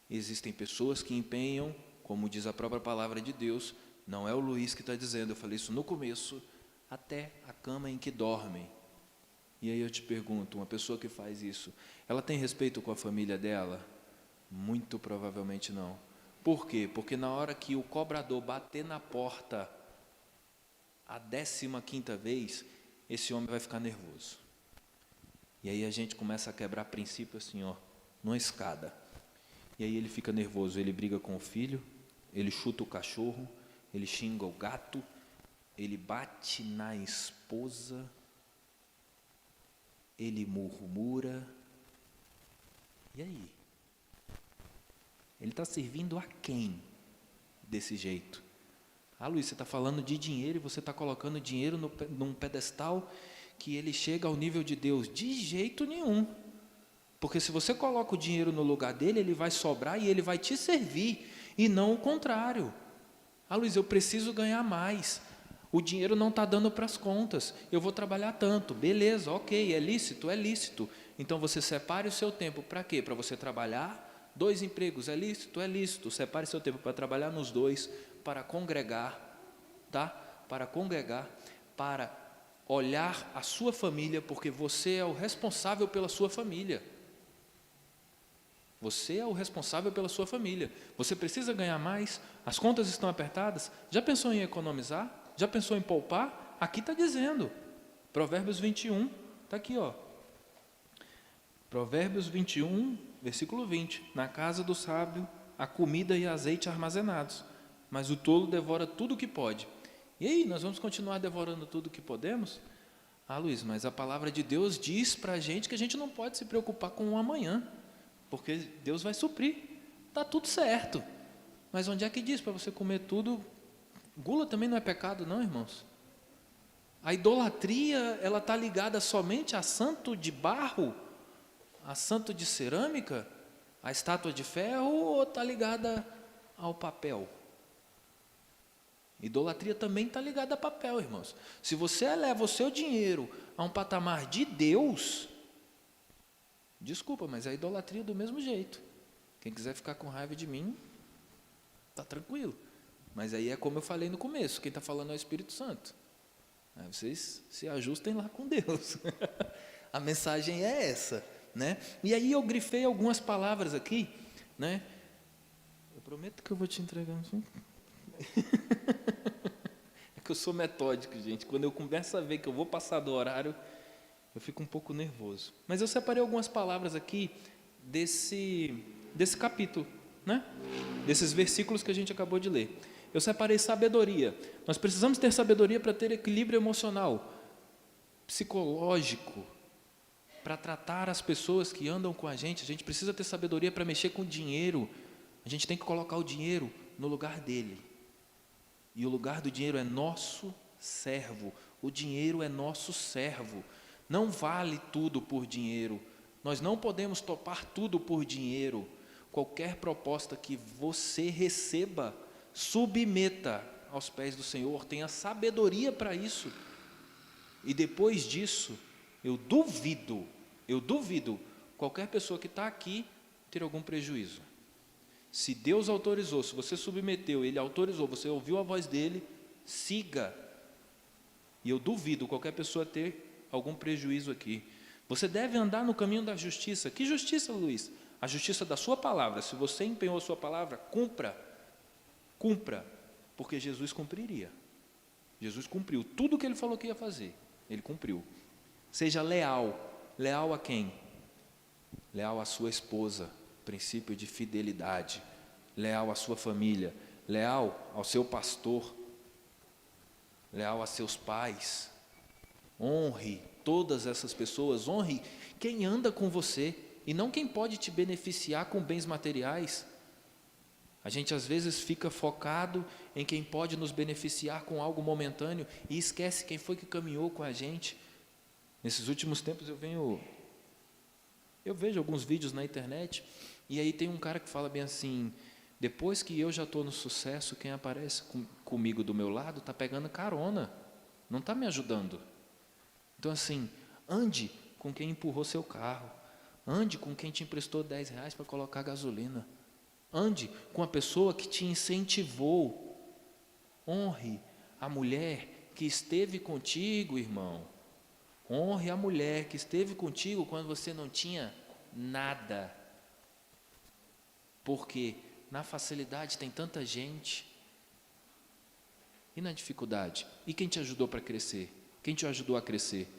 Existem pessoas que empenham, como diz a própria palavra de Deus, não é o Luiz que está dizendo, eu falei isso no começo, até a cama em que dormem. E aí eu te pergunto, uma pessoa que faz isso, ela tem respeito com a família dela? Muito provavelmente não. Por quê? Porque na hora que o cobrador bater na porta a 15ª vez, esse homem vai ficar nervoso. E aí a gente começa a quebrar princípio assim, ó, numa escada. E aí ele fica nervoso, ele briga com o filho, ele chuta o cachorro, ele xinga o gato, ele bate na esposa, ele murmura. E aí? Ele está servindo a quem desse jeito? Ah, Luiz, você está falando de dinheiro e você está colocando dinheiro num pedestal que ele chega ao nível de Deus. De jeito nenhum. Porque se você coloca o dinheiro no lugar dele, ele vai sobrar e ele vai te servir, e não o contrário. Ah, Luiz, eu preciso ganhar mais. O dinheiro não está dando para as contas. Eu vou trabalhar tanto. Beleza, ok, é lícito? É lícito. Então você separe o seu tempo para quê? Para você trabalhar 2 empregos. É lícito? É lícito. Separe seu tempo para trabalhar nos 2, para congregar, tá? Para congregar, para olhar a sua família, porque você é o responsável pela sua família. Você é o responsável pela sua família. Você precisa ganhar mais, as contas estão apertadas. Já pensou em economizar? Já pensou em poupar? Aqui está dizendo, Provérbios 21, está aqui, ó. Provérbios 21, versículo 20. Na casa do sábio há comida e azeite armazenados, mas o tolo devora tudo o que pode. E aí, nós vamos continuar devorando tudo o que podemos? Ah, Luiz, mas a palavra de Deus diz para a gente que a gente não pode se preocupar com o amanhã, porque Deus vai suprir, está tudo certo. Mas onde é que diz para você comer tudo? Gula também não é pecado não, irmãos. A idolatria, ela está ligada somente a santo de barro, a santo de cerâmica, a estátua de ferro, ou está ligada ao papel? Idolatria também está ligada a papel, irmãos. Se você eleva o seu dinheiro a um patamar de Deus, desculpa, mas é idolatria do mesmo jeito. Quem quiser ficar com raiva de mim, está tranquilo. Mas aí é como eu falei no começo, quem está falando é o Espírito Santo. Aí vocês se ajustem lá com Deus. A mensagem é essa, né? E aí eu grifei algumas palavras aqui, né? Eu prometo que eu vou te entregar. É que eu sou metódico, gente. Quando eu começo a ver que eu vou passar do horário, eu fico um pouco nervoso. Mas eu separei algumas palavras aqui desse capítulo, né? Desses versículos que a gente acabou de ler. Eu separei sabedoria. Nós precisamos ter sabedoria para ter equilíbrio emocional, psicológico, para tratar as pessoas que andam com a gente. A gente precisa ter sabedoria para mexer com o dinheiro. A gente tem que colocar o dinheiro no lugar dele. E o lugar do dinheiro é nosso servo. O dinheiro é nosso servo. Não vale tudo por dinheiro. Nós não podemos topar tudo por dinheiro. Qualquer proposta que você receba, submeta aos pés do Senhor, tenha sabedoria para isso. E depois disso, eu duvido qualquer pessoa que está aqui ter algum prejuízo. Se Deus autorizou, se você submeteu, Ele autorizou, você ouviu a voz dEle, siga. E eu duvido qualquer pessoa ter algum prejuízo aqui. Você deve andar no caminho da justiça. Que justiça, Luiz? A justiça da sua palavra. Se você empenhou a sua palavra, cumpra, porque Jesus cumpriria. Jesus cumpriu tudo o que Ele falou que ia fazer, Ele cumpriu. Seja leal. Leal a quem? Leal à sua esposa, princípio de fidelidade. Leal à sua família, leal ao seu pastor, leal a seus pais. Honre todas essas pessoas, honre quem anda com você, e não quem pode te beneficiar com bens materiais. A gente às vezes fica focado em quem pode nos beneficiar com algo momentâneo e esquece quem foi que caminhou com a gente. Nesses últimos tempos eu vejo alguns vídeos na internet, e aí tem um cara que fala bem assim: depois que eu já estou no sucesso, quem aparece comigo do meu lado está pegando carona, não está me ajudando. Então assim, ande com quem empurrou seu carro, ande com quem te emprestou R$10 para colocar gasolina, ande com a pessoa que te incentivou. Honre a mulher que esteve contigo, irmão. Honre a mulher que esteve contigo quando você não tinha nada. Porque na facilidade tem tanta gente. E na dificuldade? E quem te ajudou para crescer? Quem te ajudou a crescer?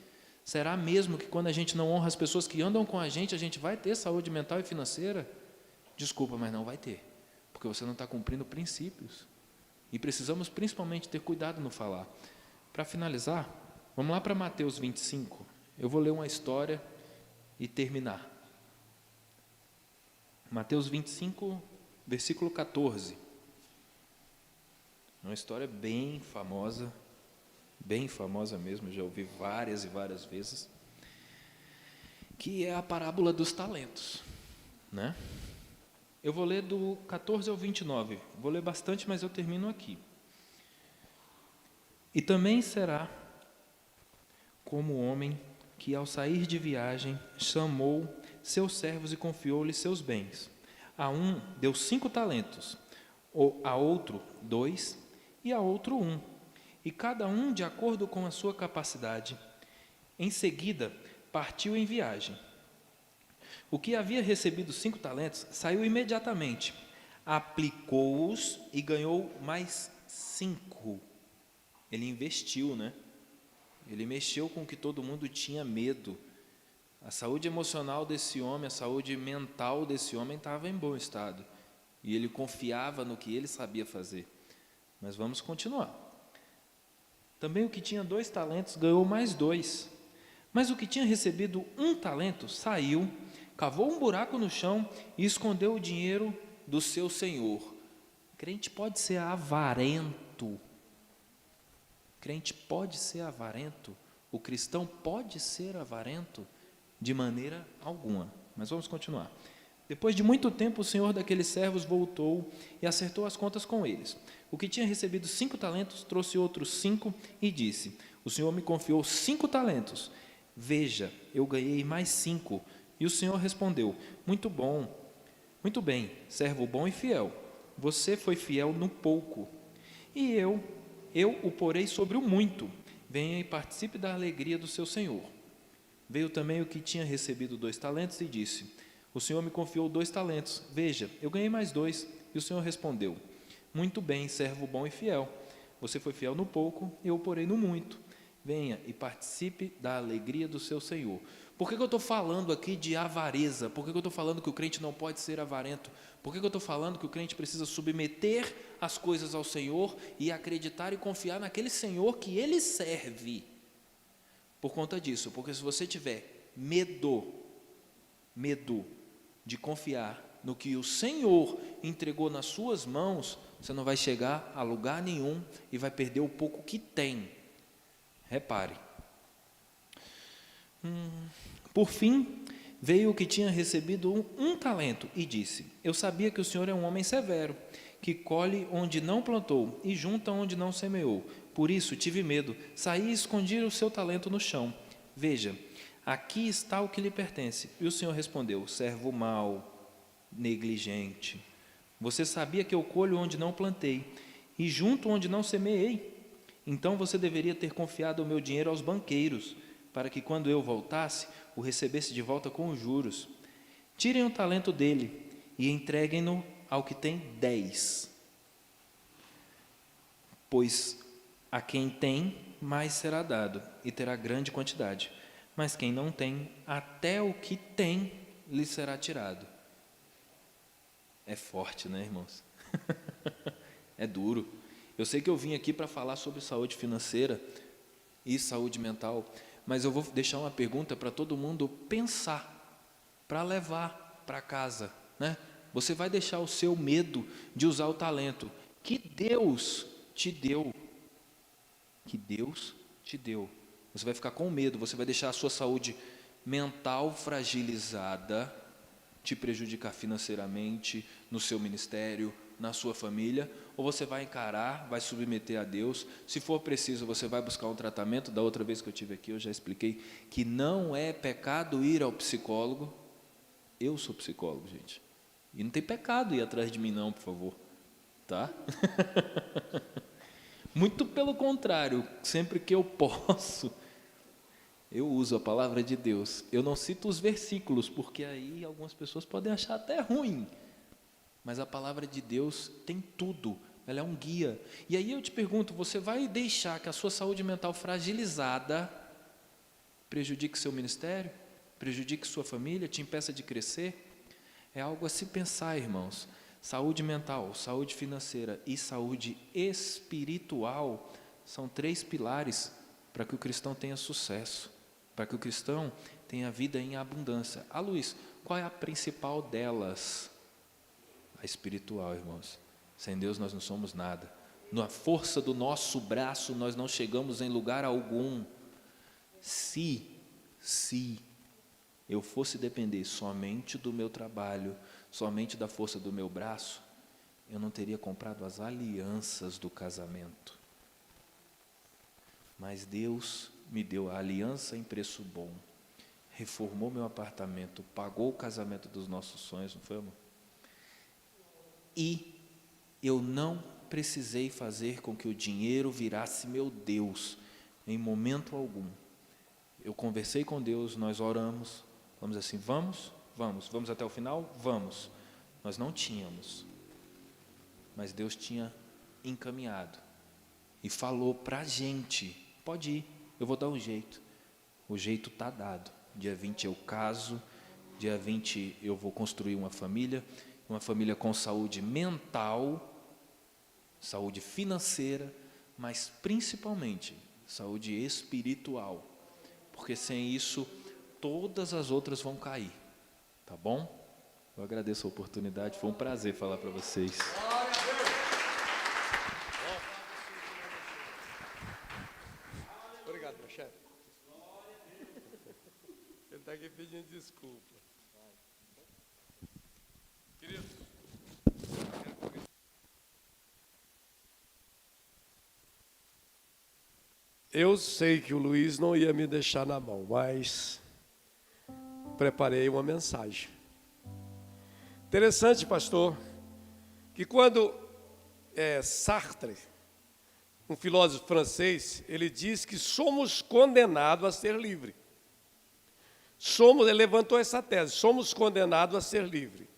Será mesmo que quando a gente não honra as pessoas que andam com a gente vai ter saúde mental e financeira? Desculpa, mas não vai ter. Porque você não está cumprindo princípios. E precisamos principalmente ter cuidado no falar. Para finalizar, vamos lá para Mateus 25. Eu vou ler uma história e terminar. Mateus 25, versículo 14. Uma história bem famosa mesmo, já ouvi várias e várias vezes, que é a parábola dos talentos, né? Eu vou ler do 14 ao 29, vou ler bastante, mas eu termino aqui. E também será como o homem que, ao sair de viagem, chamou seus servos e confiou-lhes seus bens. A um deu 5 talentos, a outro 2 e a outro 1, e cada um de acordo com a sua capacidade. Em seguida, partiu em viagem. O que havia recebido 5 talentos saiu imediatamente, aplicou-os e ganhou mais 5. Ele investiu, né? Ele mexeu com o que todo mundo tinha medo. A saúde emocional desse homem, a saúde mental desse homem estava em bom estado. E ele confiava no que ele sabia fazer. Mas vamos continuar. Também o que tinha 2 talentos ganhou mais 2. Mas o que tinha recebido 1 talento saiu, cavou um buraco no chão e escondeu o dinheiro do seu senhor. Crente pode ser avarento. Crente pode ser avarento. O cristão pode ser avarento? De maneira alguma. Mas vamos continuar. Depois de muito tempo, o senhor daqueles servos voltou e acertou as contas com eles. O que tinha recebido 5 talentos trouxe outros 5 e disse: o senhor me confiou 5 talentos. Veja, eu ganhei mais 5. E o senhor respondeu: muito bom, Muito bem, servo bom e fiel. Você foi fiel no pouco, e eu o porei sobre o muito. Venha e participe da alegria do seu senhor. Veio também o que tinha recebido 2 talentos e disse: o senhor me confiou 2 talentos. Veja, eu ganhei mais 2. E o senhor respondeu: muito bem, servo bom e fiel. Você foi fiel no pouco, eu o porei no muito. Venha e participe da alegria do seu senhor. Por que eu estou falando aqui de avareza? Por que eu estou falando que o crente não pode ser avarento? Por que eu estou falando que o crente precisa submeter as coisas ao Senhor e acreditar e confiar naquele Senhor que ele serve? Por conta disso, porque se você tiver medo de confiar no que o Senhor entregou nas suas mãos, você não vai chegar a lugar nenhum e vai perder o pouco que tem. Repare. Por fim, veio o que tinha recebido um talento e disse: eu sabia que o Senhor é um homem severo, que colhe onde não plantou e junta onde não semeou. Por isso tive medo, saí e escondi o seu talento no chão. Veja, aqui está o que lhe pertence. E o Senhor respondeu: servo mau, negligente. Você sabia que eu colho onde não plantei e junto onde não semeei? Então você deveria ter confiado o meu dinheiro aos banqueiros, para que quando eu voltasse, o recebesse de volta com os juros. Tirem o talento dele e entreguem-no ao que tem 10. Pois a quem tem, mais será dado, e terá grande quantidade. Mas quem não tem, até o que tem lhe será tirado. É forte, né, irmãos? É duro. Eu sei que eu vim aqui para falar sobre saúde financeira e saúde mental, mas eu vou deixar uma pergunta para todo mundo pensar, para levar para casa, né? Você vai deixar o seu medo de usar o talento que Deus te deu. Que Deus te deu. Você vai ficar com medo, você vai deixar a sua saúde mental fragilizada, te prejudicar financeiramente, no seu ministério, na sua família, ou você vai encarar, vai submeter a Deus. Se for preciso, você vai buscar um tratamento. Da outra vez que eu estive aqui, eu já expliquei que não é pecado ir ao psicólogo. Eu sou psicólogo, gente, e não tem pecado ir atrás de mim não, por favor, tá? Muito pelo contrário, sempre que eu posso, eu uso a palavra de Deus. Eu não cito os versículos, porque aí algumas pessoas podem achar até ruim, mas a palavra de Deus tem tudo, ela é um guia. E aí eu te pergunto, você vai deixar que a sua saúde mental fragilizada prejudique seu ministério, prejudique sua família, te impeça de crescer? É algo a se pensar, irmãos. Saúde mental, saúde financeira e saúde espiritual são 3 pilares para que o cristão tenha sucesso, para que o cristão tenha vida em abundância. Ah, Luiz, qual é a principal delas? A espiritual, irmãos. Sem Deus nós não somos nada. Na força do nosso braço nós não chegamos em lugar algum. Se eu fosse depender somente do meu trabalho, somente da força do meu braço, eu não teria comprado as alianças do casamento. Mas Deus me deu a aliança em preço bom, reformou meu apartamento, pagou o casamento dos nossos sonhos, não foi, amor? E eu não precisei fazer com que o dinheiro virasse meu Deus, em momento algum. Eu conversei com Deus, nós oramos, vamos assim, vamos até o final? Vamos. Nós não tínhamos, mas Deus tinha encaminhado e falou para a gente, pode ir, eu vou dar um jeito. O jeito está dado. Dia 20 eu caso, dia 20 eu vou construir uma família com saúde mental, saúde financeira, mas principalmente saúde espiritual, porque sem isso todas as outras vão cair, tá bom? Eu agradeço a oportunidade, foi um prazer falar para vocês. Obrigado, meu chefe. Ele está aqui pedindo desculpa. Querido, eu sei que o Luiz não ia me deixar na mão, mas preparei uma mensagem. Interessante, pastor, que quando Sartre, um filósofo francês, ele diz que somos condenados a ser livres. Ele levantou essa tese, somos condenados a ser livres.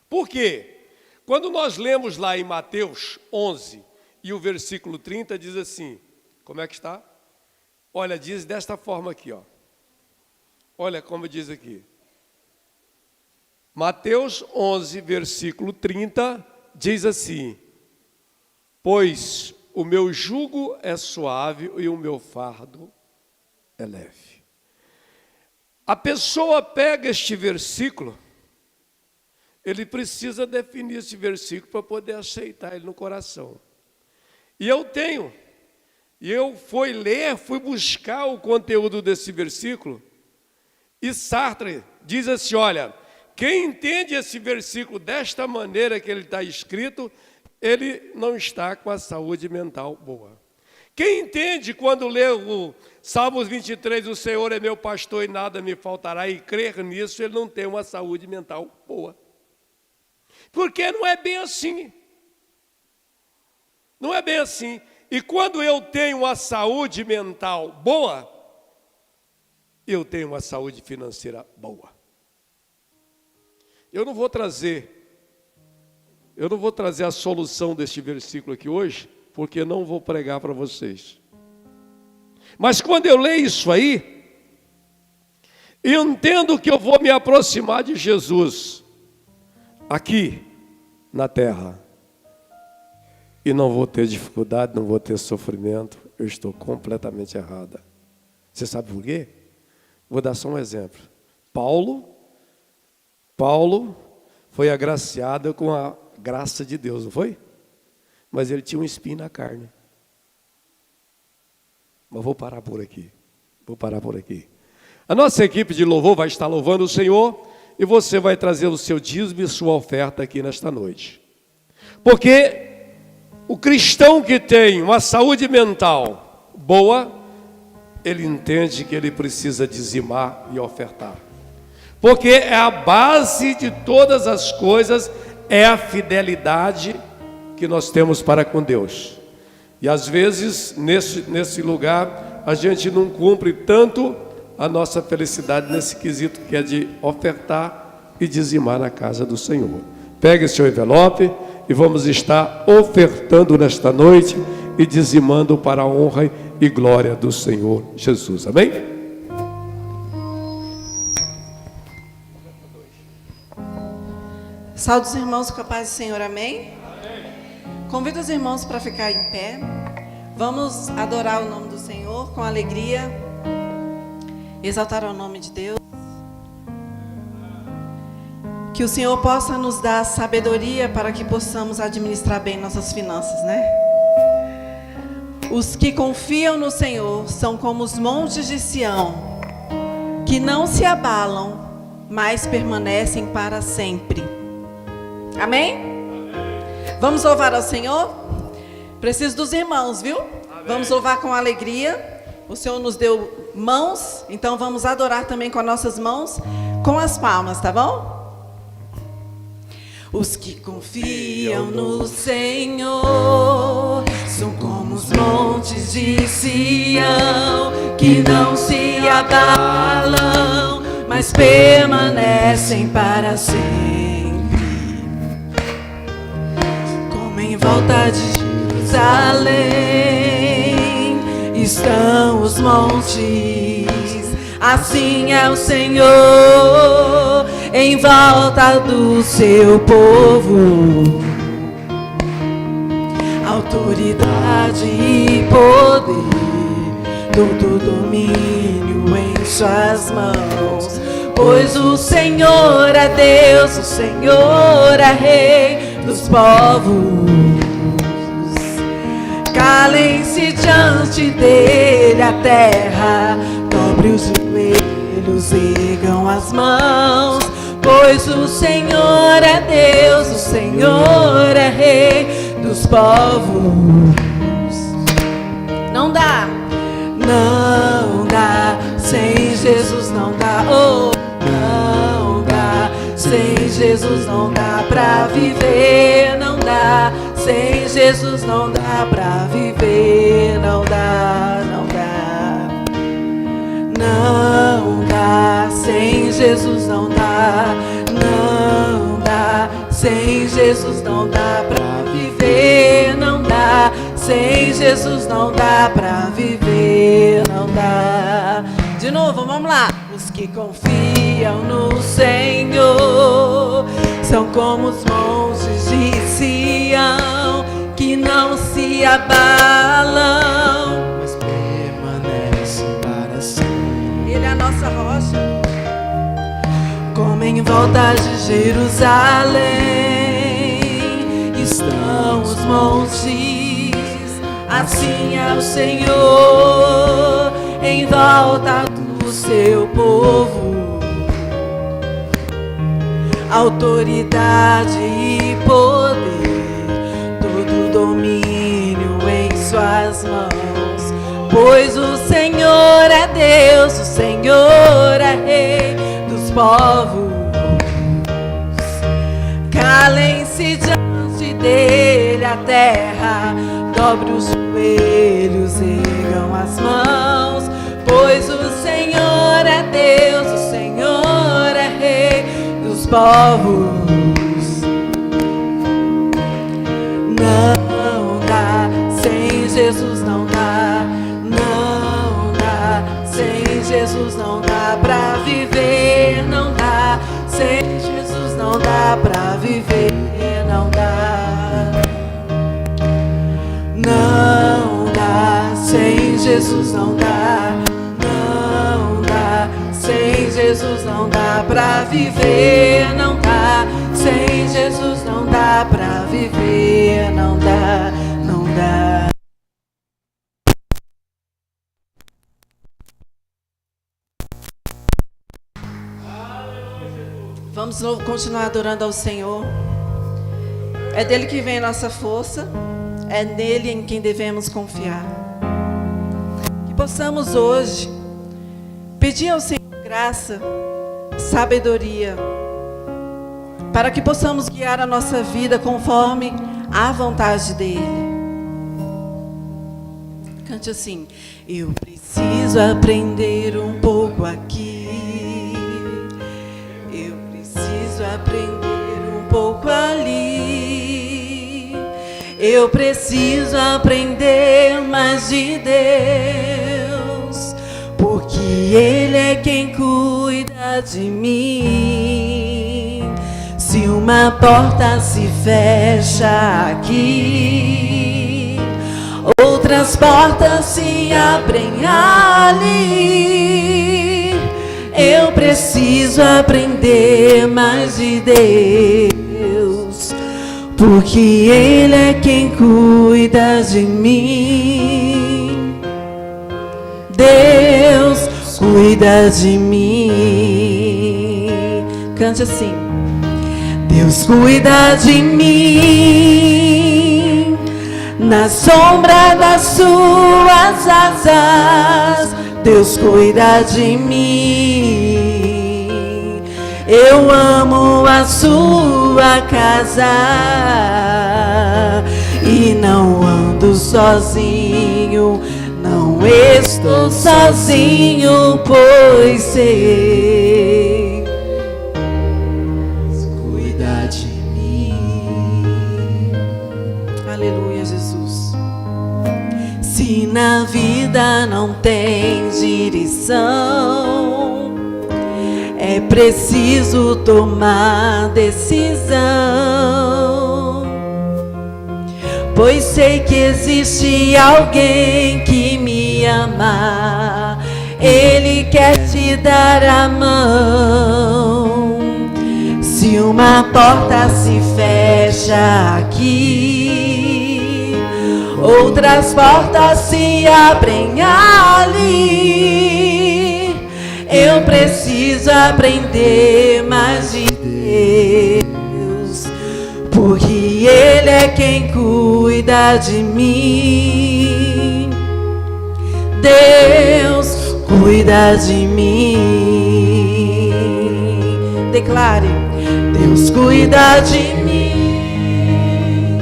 Por quê? Quando nós lemos lá em Mateus 11 e o versículo 30 diz assim, como é que está? Olha, diz desta forma aqui, ó. Olha como diz aqui. Mateus 11, versículo 30, diz assim, pois o meu jugo é suave e o meu fardo é leve. A pessoa pega este versículo, ele precisa definir esse versículo para poder aceitar ele no coração. E eu fui buscar o conteúdo desse versículo, e Sartre diz assim, olha, quem entende esse versículo desta maneira que ele está escrito, ele não está com a saúde mental boa. Quem entende quando lê o Salmos 23, o Senhor é meu pastor e nada me faltará, e crer nisso, ele não tem uma saúde mental boa. Porque não é bem assim. Não é bem assim. E quando eu tenho uma saúde mental boa, eu tenho uma saúde financeira boa. Eu não vou trazer a solução deste versículo aqui hoje, porque não vou pregar para vocês. Mas quando eu leio isso aí, eu entendo que eu vou me aproximar de Jesus aqui na terra. E não vou ter dificuldade, não vou ter sofrimento, eu estou completamente errada. Você sabe por quê? Vou dar só um exemplo. Paulo foi agraciado com a graça de Deus, não foi? Mas ele tinha um espinho na carne. Mas vou parar por aqui. A nossa equipe de louvor vai estar louvando o Senhor e você vai trazer o seu dízimo e sua oferta aqui nesta noite. Porque o cristão que tem uma saúde mental boa, ele entende que ele precisa dizimar e ofertar. Porque é a base de todas as coisas, é a fidelidade que nós temos para com Deus. E às vezes, nesse lugar, a gente não cumpre tanto a nossa felicidade nesse quesito que é de ofertar e dizimar na casa do Senhor. Pegue seu envelope e vamos estar ofertando nesta noite e dizimando para a honra e glória do Senhor Jesus. Amém? Saúde os irmãos com a paz do Senhor, amém? Convido os irmãos para ficar em pé. Vamos adorar o nome do Senhor com alegria, exaltar o nome de Deus. Que o Senhor possa nos dar sabedoria para que possamos administrar bem nossas finanças, né? Os que confiam no Senhor são como os montes de Sião, que não se abalam, mas permanecem para sempre. Amém? Vamos louvar ao Senhor? Preciso dos irmãos, viu? Amém. Vamos louvar com alegria. O Senhor nos deu mãos, então vamos adorar também com as nossas mãos, com as palmas, tá bom? Os que confiam no Senhor são como os montes de Sião, que não se abalam, mas permanecem para sempre. Em volta de Jerusalém estão os montes, assim é o Senhor em volta do seu povo. Autoridade e poder, todo domínio em suas mãos, pois o Senhor é Deus, o Senhor é Rei dos povos. Calem-se diante dele a terra, dobre os joelhos, ergam as mãos, pois o Senhor é Deus, o Senhor é Rei dos povos. Não dá, sem Jesus não dá, oh, não dá, sem Jesus não dá pra viver, não dá. Sem Jesus não dá pra viver, não dá, não dá. Não dá, sem Jesus não dá, não dá. Sem Jesus não dá pra viver, não dá. Sem Jesus não dá pra viver, não dá. De novo, vamos lá. Os que confiam no Senhor são como os montes de Sião, que não se abalam, mas permanecem para sempre. Ele é a nossa rocha. Como em volta de Jerusalém estão os montes, assim é o Senhor em volta do seu povo. Autoridade e poder, todo domínio em suas mãos. Pois o Senhor é Deus, o Senhor é Rei dos povos. Calem-se diante dele a terra, dobre os joelhos, ergam as mãos. Pois o Senhor é Deus, o Senhor é Rei dos povos. Não dá, sem Jesus não dá, não dá. Sem Jesus não dá pra viver, não dá. Sem Jesus não dá pra viver, não dá. Não dá, sem Jesus não dá, não dá. Sem Jesus não dá pra viver, não dá. Sem Jesus não dá pra viver, não dá, não dá. Vamos continuar adorando ao Senhor. É dele que vem a nossa força, é nele em quem devemos confiar. Que possamos hoje pedir ao Senhor graça, sabedoria, para que possamos guiar a nossa vida conforme a vontade dele. Cante assim: eu preciso aprender um pouco aqui, eu preciso aprender um pouco ali, eu preciso aprender mais de Deus, porque Ele é quem cuida de mim. Se uma porta se fecha aqui, outras portas se abrem ali. Eu preciso aprender mais de Deus, porque Ele é quem cuida de mim. Deus cuida de mim. Cante assim: Deus cuida de mim, na sombra das suas asas, Deus cuida de mim. Eu amo a sua casa e não ando sozinho, não estou sozinho, pois sei cuida de mim. Aleluia, Jesus. Se na vida não tem direção, é preciso tomar decisão, pois sei que existe alguém que me ama, Ele quer te dar a mão. Se uma porta se fecha aqui, outras portas se abrem ali. Eu preciso aprender mais de Deus, porque Ele é quem cuida de mim. Deus cuida de mim. Declare: Deus cuida de mim,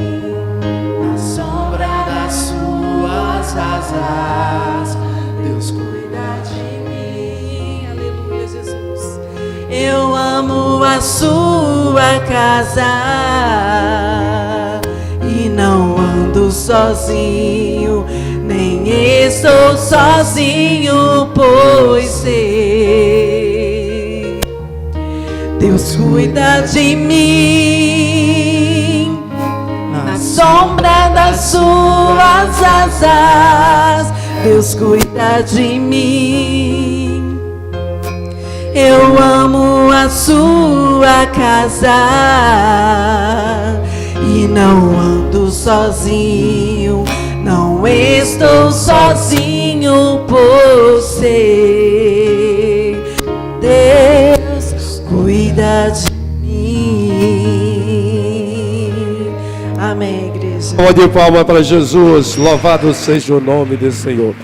na sombra das suas asas, Deus cuida de mim. Aleluia, Jesus. Eu amo a sua casa e não ando sozinho, nem estou sozinho, pois sei, Deus cuida de mim, na sombra das suas asas, Deus cuida de mim. Eu amo a sua casa e não ando sozinho, não estou sozinho, por ser Deus cuida de mim. Amém, igreja. Pode palma para Jesus, louvado seja o nome do Senhor.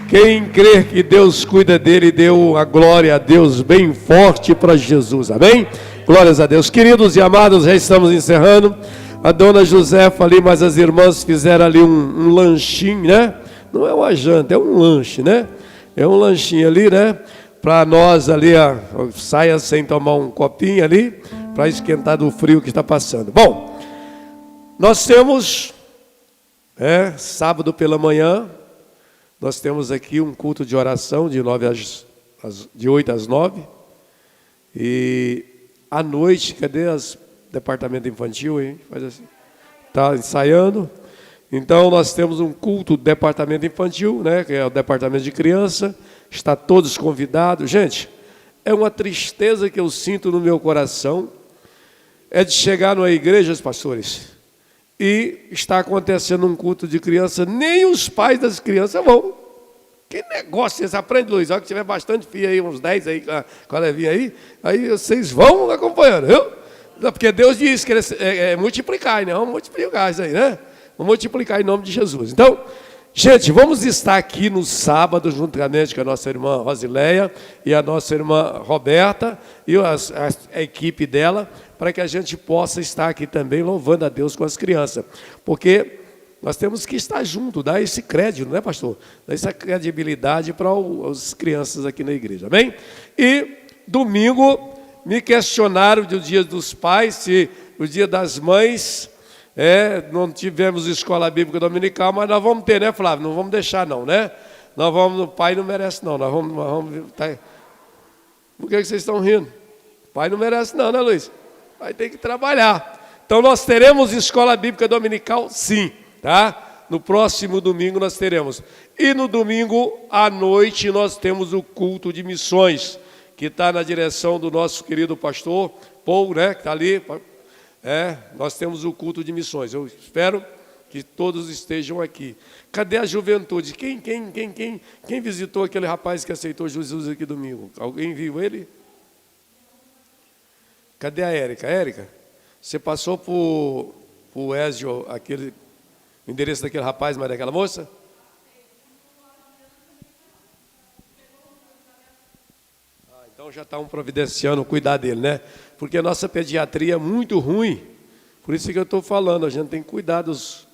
Quem crer que Deus cuida dele, deu a glória a Deus bem forte para Jesus, amém? Glórias a Deus. Queridos e amados, já estamos encerrando. A dona Josefa ali, mas as irmãs fizeram ali um lanchinho, né? Não é uma janta, é um lanche, né? É um lanchinho ali, né? Para nós ali, saia sem tomar um copinho ali, para esquentar do frio que está passando. Bom, nós temos, sábado pela manhã, nós temos aqui um culto de oração de 8 às 9. E à noite, cadê as departamento infantil, hein? Faz assim. Tá ensaiando. Então nós temos um culto do departamento infantil, né, que é o departamento de criança. Está todos convidados. Gente, é uma tristeza que eu sinto no meu coração, é de chegar numa igreja, pastores, e está acontecendo um culto de criança, nem os pais das crianças vão. Que negócio esse? Aprende, Luiz, olha que tiver bastante filho aí, uns 10 aí, com a Levinha aí vocês vão acompanhando, viu? Porque Deus disse que é multiplicar, né? Vamos multiplicar isso aí, né? Vamos multiplicar em nome de Jesus. Então, gente, vamos estar aqui no sábado, juntamente com a nossa irmã Rosileia e a nossa irmã Roberta e a equipe dela, para que a gente possa estar aqui também louvando a Deus com as crianças. Porque nós temos que estar junto, dar esse crédito, né, pastor? Dar essa credibilidade para as crianças aqui na igreja, amém? E domingo me questionaram do Dia dos Pais, se o Dia das Mães, não tivemos escola bíblica dominical, mas nós vamos ter, né, Flávio? Não vamos deixar não, né? Nós vamos, o pai não merece não, nós vamos tá. Por que vocês estão rindo? O pai não merece não, né, Luiz? Vai ter que trabalhar. Então nós teremos escola bíblica dominical, sim, tá? No próximo domingo nós teremos. E no domingo à noite nós temos o culto de missões, que está na direção do nosso querido pastor Paul, né, que está ali. Nós temos o culto de missões. Eu espero que todos estejam aqui. Cadê a juventude? Quem visitou aquele rapaz que aceitou Jesus aqui domingo? Alguém viu ele? Cadê a Érica? Érica, você passou por Ezio, o endereço daquele rapaz, mas daquela moça? Então já estão providenciando cuidar dele, né? Porque a nossa pediatria é muito ruim. Por isso que eu estou falando, a gente tem que cuidar dos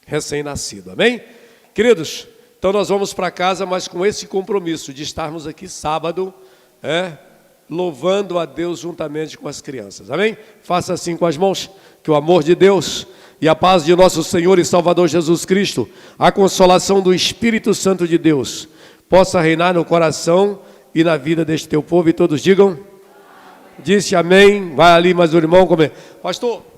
recém-nascidos, amém? Queridos, então nós vamos para casa, mas com esse compromisso de estarmos aqui sábado, louvando a Deus juntamente com as crianças, amém? Faça assim com as mãos, que o amor de Deus e a paz de nosso Senhor e Salvador Jesus Cristo, a consolação do Espírito Santo de Deus, possa reinar no coração e na vida deste teu povo, e todos digam, disse amém. Vai ali mais um irmão comer. Pastor,